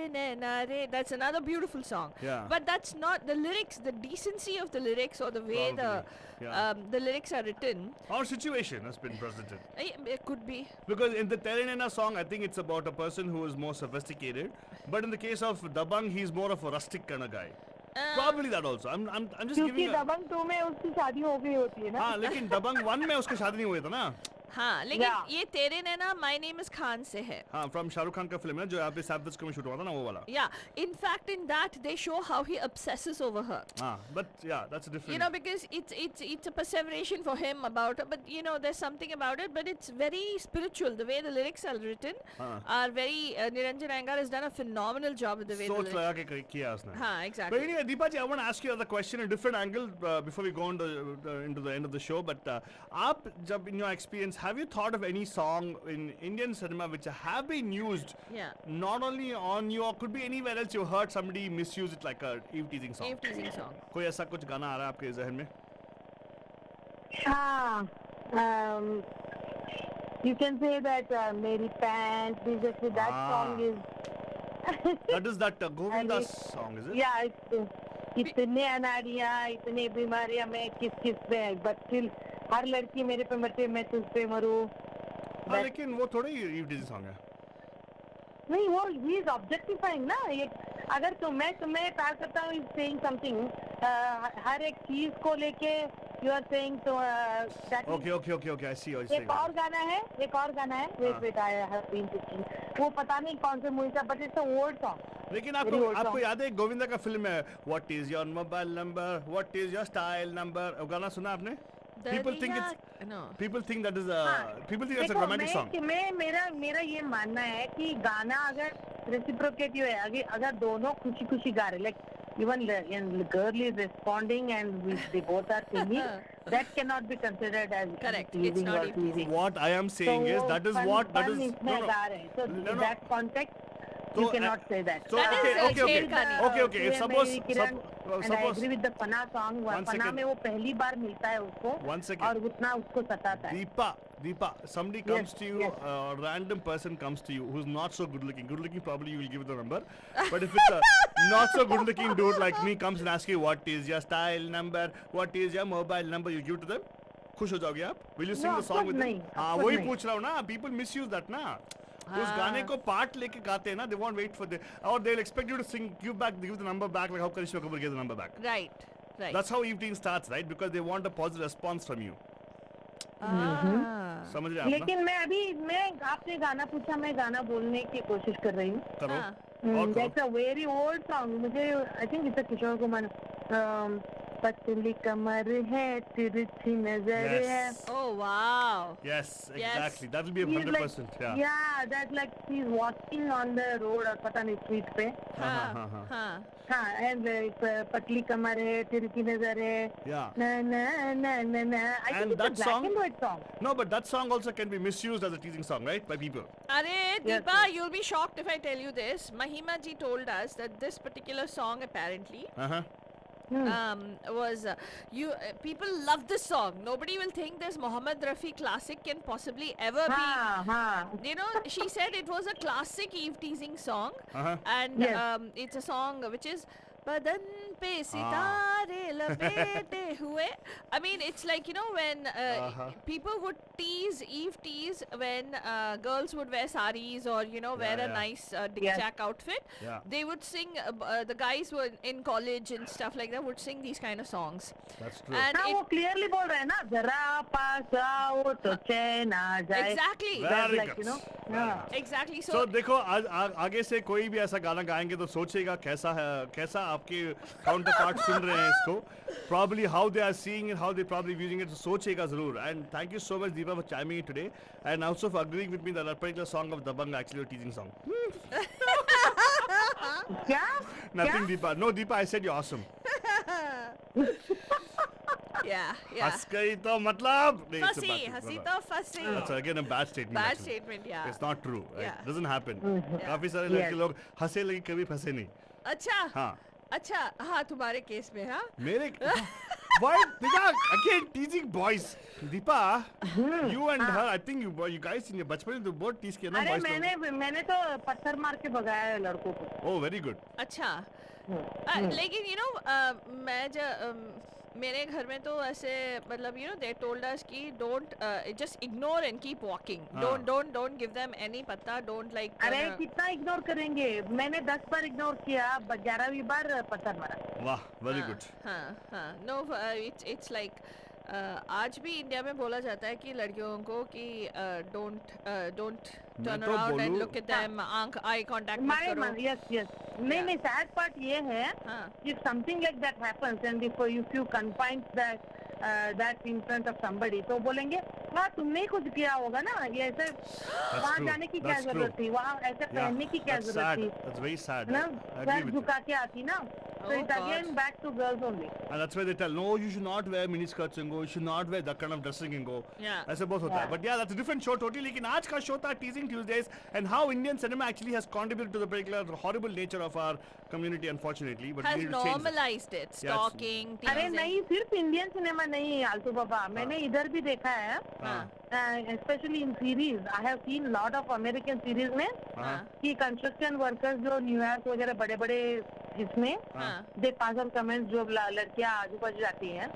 Speaker 1: नैना रे. That's another beautiful song. But that's not the lyrics, the decency of the lyrics or the way the lyrics are written.
Speaker 2: Our situation has been presented.
Speaker 1: It could be.
Speaker 2: Because in the Tere Naina song, I think it's about a person who is more sophisticated. But in the case of Dabang, he's more of a rustic kind of guy. Probably that also. I'm just giving.
Speaker 8: क्योंकि दबंग 2 में उसकी शादी हो गई होती है ना.
Speaker 2: हाँ लेकिन दबंग 1 में उसकी शादी नहीं हुई था ना.
Speaker 1: हाँ लेकिन ये तेरे नैना माय नेम इज खान से है.
Speaker 2: हाँ फ्रॉम शाहरुख खान का फिल्म है जो यहाँ पे सात में शूट हुआ था ना वो वाला.
Speaker 1: Yeah, in fact in that they show how he obsesses over her.
Speaker 2: But yeah, that's a different.
Speaker 1: You know because it's a perseveration for him about her, but you know there's something about it, but it's very spiritual. The way the lyrics are written are very. Niranjan Iyengar has done a phenomenal job with the way.
Speaker 2: सोच लगा के किया उसने.
Speaker 1: हाँ exactly.
Speaker 2: But anyway, Deepa ji, I want to ask you another question, a different angle before we go on into the end of the show. But आप जब in your experience, have you thought of any song in Indian cinema which have been used not only on you or could be anywhere else you heard somebody misuse it like a Eve teasing song?
Speaker 1: Eve teasing song.
Speaker 2: कोई ऐसा कुछ गाना आ रहा है आपके ज़हन में?
Speaker 8: हाँ, you can say that मेरी पैंट भी that song is.
Speaker 2: That is that Govinda song, is it?
Speaker 8: Yeah, इतने अनाड़ियाँ, इतने बीमारियाँ मैं किस पे, but still हर लड़की मेरे पे मरते मैं तुझ पे मरूं.
Speaker 2: हाँ लेकिन वो थोड़ा ही Eve teasing song है.
Speaker 8: नहीं वो he is objectifying ना. ये अगर मैं तुम्हें प्यार करता हूँ is saying something. हर एक चीज को लेके you are saying तो that.
Speaker 2: Okay. I see what you're saying.
Speaker 8: एक और गाना है. Wait, I have been thinking. वो पता नहीं कौन से मूवी का, but it's an old song.
Speaker 2: लेकिन आपको याद है गोविंदा का फिल्म है What is your mobile number? What is your style number? वो गाना सुना आपने? People think that is that's a romantic song.
Speaker 8: मेरा ये मानना है कि गाना अगर रेसिप्रोकेटिव है, अगर दोनों खुशी गा रहे, like even the girl is responding and they both are singing, that cannot be considered as
Speaker 1: correct. It's not
Speaker 8: teasing.
Speaker 2: What I am saying is that is
Speaker 8: no. So in that context you cannot say that.
Speaker 2: So okay. Suppose
Speaker 8: and I agree with the Pana song. Pana में वो पहली बार मिलता है उसको और उतना उसको सताता है.
Speaker 2: Deepa, somebody comes to you, a random person comes to you who's not so good looking probably you will give it the number, but if it's a not so good looking dude like me comes and asks you what is your style number, what is your mobile number, you give to them? खुश हो जाओगे आप? Will you sing
Speaker 8: No,
Speaker 2: the
Speaker 8: of
Speaker 2: song
Speaker 8: course
Speaker 2: with them?
Speaker 8: नहीं, of
Speaker 2: हाँ
Speaker 8: course
Speaker 2: वही
Speaker 8: नहीं.
Speaker 2: पूछ रहा हूँ ना. People misuse that ना. उस गाने को पार्ट लेके गाते हैं ना. They won't wait for the or they'll expect you to sing, give the number back like how Karishma Kapoor gave the number back.
Speaker 1: Right.
Speaker 2: That's how evening starts, right? Because they want a positive response from you. समझ रहे आप ना?
Speaker 8: लेकिन मैं आपने गाना पूछा, मैं गाना बोलने की कोशिश कर रही हूँ.
Speaker 2: करो.
Speaker 8: That's a very old song. मुझे I think it's a Kishore Kumar. पतली कमर है, तिरछी नजर है.
Speaker 2: Yes.
Speaker 1: Oh wow.
Speaker 2: Yes, exactly. That will be
Speaker 8: He's
Speaker 2: 100%.
Speaker 8: like,
Speaker 2: Yeah.
Speaker 8: that's like he's walking on the road और पता नहीं street पे.
Speaker 1: हाँ.
Speaker 8: and पतली कमर है, तिरछी नजर है.
Speaker 2: Yeah.
Speaker 8: Na na na na na. I
Speaker 2: And
Speaker 8: think it's
Speaker 2: that
Speaker 8: a black
Speaker 2: song-
Speaker 8: and white song.
Speaker 2: No, but that song also can be misused as a teasing song, right? By people.
Speaker 1: Arey,
Speaker 8: Yes,
Speaker 1: Deepa, you'll be shocked if I tell you this. Mahima ji told us that this particular song apparently
Speaker 2: Uh-huh.
Speaker 1: was people love this song. Nobody will think this Mohammed Rafi classic can possibly ever be.
Speaker 8: हाँ.
Speaker 1: You know, she said it was a classic eve teasing song,
Speaker 2: Uh-huh.
Speaker 1: and
Speaker 8: Yes.
Speaker 1: it's a song which is बदन पे सितारे लपेटे हुए. I mean, it's like, you know, when people would eve tease when girls would wear saris or, you know, wear a nice Dick
Speaker 8: Yes.
Speaker 1: Jack outfit.
Speaker 2: Yeah.
Speaker 1: They would sing, the guys who were in college and stuff like that would sing these kind of songs.
Speaker 2: That's true.
Speaker 1: And
Speaker 8: हाँ,
Speaker 1: it,
Speaker 8: वो clearly बोल रहे हैं ना, जरा पास आओ तो चैन आ जाए.
Speaker 1: exactly.
Speaker 8: That's
Speaker 2: Very
Speaker 8: like,
Speaker 2: good.
Speaker 8: you know. Yeah.
Speaker 1: Exactly.
Speaker 2: So
Speaker 1: So,
Speaker 2: देखो आगे से कोई भी ऐसा गाना गाएंगे तो सोचेगा कैसा है, कैसा आपके काउंटर पार्ट सुन रहे हैं इसको. Probably how they are seeing it, how they probably using it. So सोचेगा जरूर. And thank you so much Deepa for chiming in today and also for agreeing with me that that particular song of Dabang actually a teasing song.
Speaker 8: क्या?
Speaker 2: Nothing Deepa. No Deepa, I said you're awesome.
Speaker 1: yeah.
Speaker 2: हंस गई तो मतलब नहीं, it's a
Speaker 1: Fussy,
Speaker 2: bad thing,
Speaker 1: हंसी
Speaker 2: brother.
Speaker 1: तो fussy.
Speaker 2: That's again a bad statement.
Speaker 1: Bad
Speaker 2: actually.
Speaker 1: statement, yeah.
Speaker 2: It's not true. Right?
Speaker 1: Yeah.
Speaker 2: Doesn't happen. काफी सारे
Speaker 8: Yes.
Speaker 2: लड़के लोग हंसे लेकिन कभी फंसे नहीं.
Speaker 1: अच्छा.
Speaker 2: हाँ.
Speaker 1: अच्छा, हाँ तुम्हारे केस में, हाँ.
Speaker 2: मेरे why Deepa again teasing boys. Deepa, you and her, I think you guys in your बचपन में तो बहुत tease किया ना
Speaker 8: अरे
Speaker 2: boys लोग.
Speaker 8: मैंने तो पत्थर मार के भगाया है लड़कों को.
Speaker 2: Oh, very good.
Speaker 1: अच्छा. लेकिन you know, मैं मेरे घर में तो ऐसे मतलब you know they told us कि don't just ignore and keep walking. Don't give them any पत्ता. Don't like.
Speaker 8: अरे कितना इग्नोर करेंगे? मैंने 10 बार इग्नोर किया, 11वीं बार पत्थर मारा.
Speaker 2: वाह, very good.
Speaker 1: हाँ. No, it's like आज भी इंडिया में बोला जाता है कि लड़कियों को कि don't turn
Speaker 2: तो
Speaker 1: around and
Speaker 2: बोलूं-
Speaker 1: look at them, eye contact मत करो.
Speaker 8: Yes. नहीं, sad part ये है,
Speaker 1: हाँ.
Speaker 8: if something like that happens and if you confine that in front of somebody, तो बोलेंगे हाँ तुमने ही कुछ किया होगा ना, ये ऐसे वहाँ
Speaker 2: true.
Speaker 8: जाने की क्या
Speaker 2: That's
Speaker 8: जरूरत
Speaker 2: true.
Speaker 8: थी, वहाँ ऐसे
Speaker 2: Yeah,
Speaker 8: पहनने की क्या
Speaker 2: that's
Speaker 8: जरूरत
Speaker 2: sad.
Speaker 8: थी,
Speaker 2: That's very sad.
Speaker 8: ना
Speaker 2: I agree
Speaker 8: sir
Speaker 2: with you.
Speaker 8: झुका के आती ना. So
Speaker 1: Oh,
Speaker 8: it's
Speaker 1: God.
Speaker 8: again back to girls only.
Speaker 2: And that's why they tell, no, you should not wear mini skirts and go. You should not wear that kind of dressing and go.
Speaker 1: Yeah.
Speaker 2: ऐसे बहुत होता है. But yeah, that's a different show totally. लेकिन आज का show था Teasing Tuesdays and how Indian cinema actually has contributed to the particular horrible nature of our community, unfortunately. But
Speaker 1: Has
Speaker 2: we need to change that.
Speaker 1: normalized it. Stalking,
Speaker 8: अरे
Speaker 1: teasing.
Speaker 8: नहीं, सिर्फ Indian cinema नहीं आलतू बाबा, मैंने इधर भी देखा है, especially in series. I have seen lot of American series में कि कंस्ट्रक्शन वर्कर्स जो न्यूयॉर्क वगैरह बड़े बड़े इसमें दे पास ऑन कमेंट्स जो लड़कियां आजू बाजू जाती हैं,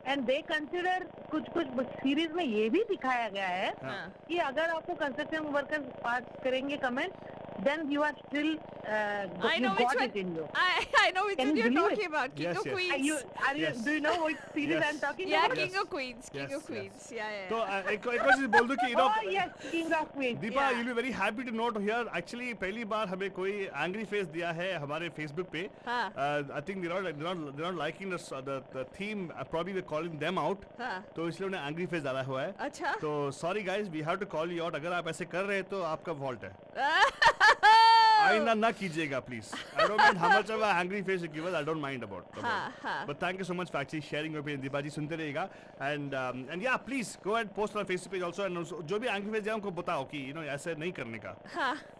Speaker 8: एंड दे कंसिडर कुछ सीरीज में ये भी दिखाया गया है कि अगर आपको कंस्ट्रक्शन वर्कर्स पास करेंगे comment, then you are still
Speaker 1: I
Speaker 8: you
Speaker 1: know which
Speaker 8: got
Speaker 1: one.
Speaker 8: it in you.
Speaker 1: I know which
Speaker 8: Can
Speaker 1: one
Speaker 8: you
Speaker 1: you're
Speaker 8: believe
Speaker 1: talking
Speaker 8: it?
Speaker 1: about. King
Speaker 2: Yes,
Speaker 1: of
Speaker 2: yes.
Speaker 1: Queens.
Speaker 2: Yes.
Speaker 8: Do you know which series
Speaker 2: Yes.
Speaker 8: I'm talking
Speaker 1: Yeah,
Speaker 8: about?
Speaker 1: King of Queens. King
Speaker 2: Yes,
Speaker 1: of Queens. Yeah.
Speaker 2: तो एक और चीज बोल दूं कि
Speaker 8: Oh yes, King of Queens.
Speaker 2: Deepa,
Speaker 1: Yeah.
Speaker 2: you'll be very happy to note here. Actually, पहली बार हमें कोई angry face दिया है हमारे Facebook पे. I think they're not liking the theme. Probably we're calling them out. तो इसलिए उन्हें angry face डाला हुआ है.
Speaker 1: अच्छा.
Speaker 2: तो sorry guys, we have to call you out. अगर आप ऐसे कर रहे हैं तो आपका fault है. आइंदा ना कीजिएगा please. I don't mind how much of an angry face you give us. I don't mind about. But thank you so much for actually sharing your opinion. Deepa जी सुनते रहिएगा. And yeah, please go ahead post on our Facebook page also. And जो भी angry face जाए उनको बताओ कि you know ऐसे नहीं करने का.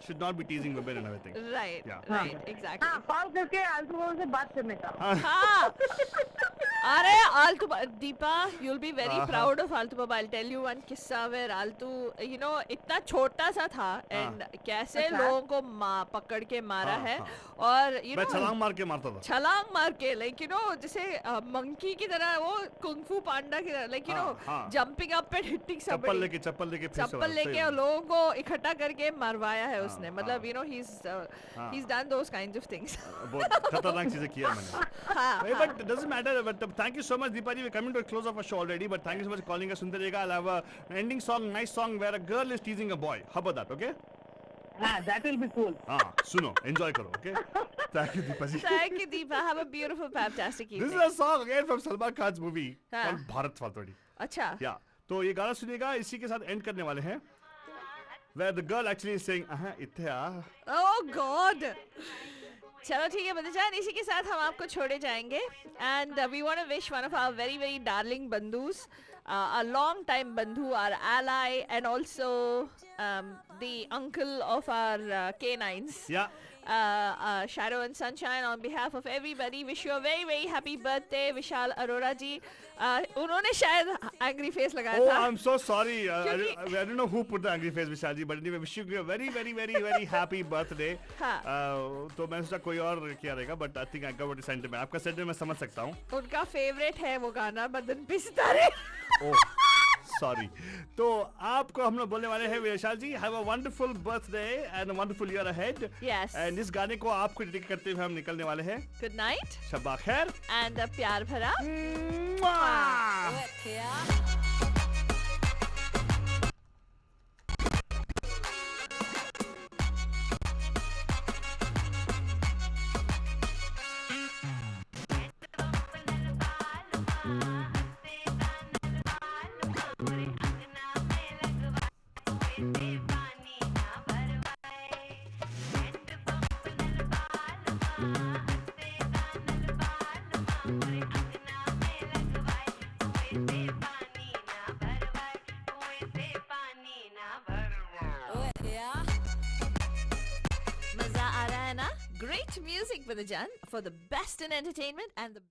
Speaker 2: Should not be teasing women and everything.
Speaker 1: Right.
Speaker 2: Yeah.
Speaker 1: Right. Exactly.
Speaker 8: हाँ, कॉल करके आलतू बाबा से बात करने का.
Speaker 1: हाँ. अरे आलतू Deepa, you'll be very proud of Altu Baba. I'll tell you one किस्सा where Altu, you know, इतना छोटा सा था and कैसे लोगों को पकड़ के मारा है और you
Speaker 2: मैं
Speaker 1: know
Speaker 2: छलांग मार के मारता था.
Speaker 1: छलांग मार के like you know जैसे मंकी की तरह, वो कुंग-फू पांडा की तरह, like you know jumping up and hitting somebody.
Speaker 2: चप्पल लेके फिर
Speaker 1: चप्पल लेके और लोगों को इकट्ठा करके मरवाया है उसने. मतलब you know he's done those kinds of things.
Speaker 2: बहुत खतरनाक चीजें किया मैंने. But it doesn't matter. But thank you so much, Deepa ji. We're coming to a close of our show already. But thank you so much for calling us. सुनते रहिएगा. I'll have a ending song, nice song where a girl is teasing a boy. How about that? Okay?
Speaker 8: that will be cool.
Speaker 2: सुनो, enjoy करो. Okay? Thank you, Deepa ji.
Speaker 1: Thank you, Deepa. Have a beautiful, fantastic evening.
Speaker 2: This is a song again from Salman Khan's movie called Bharat Fatwadi.
Speaker 1: अच्छा.
Speaker 2: Yeah. तो ये गाना सुनिएगा. इसी के साथ end करने वाले हैं. Where the girl actually is saying, इत्थे आ.
Speaker 1: Oh God. चलो ठीक है बंदूजान, इसी के साथ हम आपको छोड़े जाएंगे. And we want to wish one of our very very darling bandhus, a long time bandhu, our ally, and also the uncle of our canines.
Speaker 2: Yeah.
Speaker 1: Shadow and Sunshine, on behalf of everybody, wish you a very very happy birthday, Vishal Arora ji. उन्होंने शायद angry face लगाया था.
Speaker 2: I'm so sorry. I don't know who put the angry face, Vishal ji, but anyway, wish you a very very very very happy birthday. तो मैं सोचा कोई और किया रहेगा, but I think I got the sentiment. आपका sentiment मैं समझ सकता हूँ.
Speaker 1: उनका favorite है वो गाना बदन पे सितारे.
Speaker 2: Oh. Sorry. तो आपको हम लोग बोलने वाले हैं विशाल जी, have a wonderful birthday and a wonderful year ahead.
Speaker 1: Yes.
Speaker 2: And इस गाने को आपको डेडिकेट करते हुए हम निकलने वाले हैं.
Speaker 1: Good night.
Speaker 2: शब्बा खैर.
Speaker 1: And प्यार भरा. Great music, Badajan, for the best in entertainment and the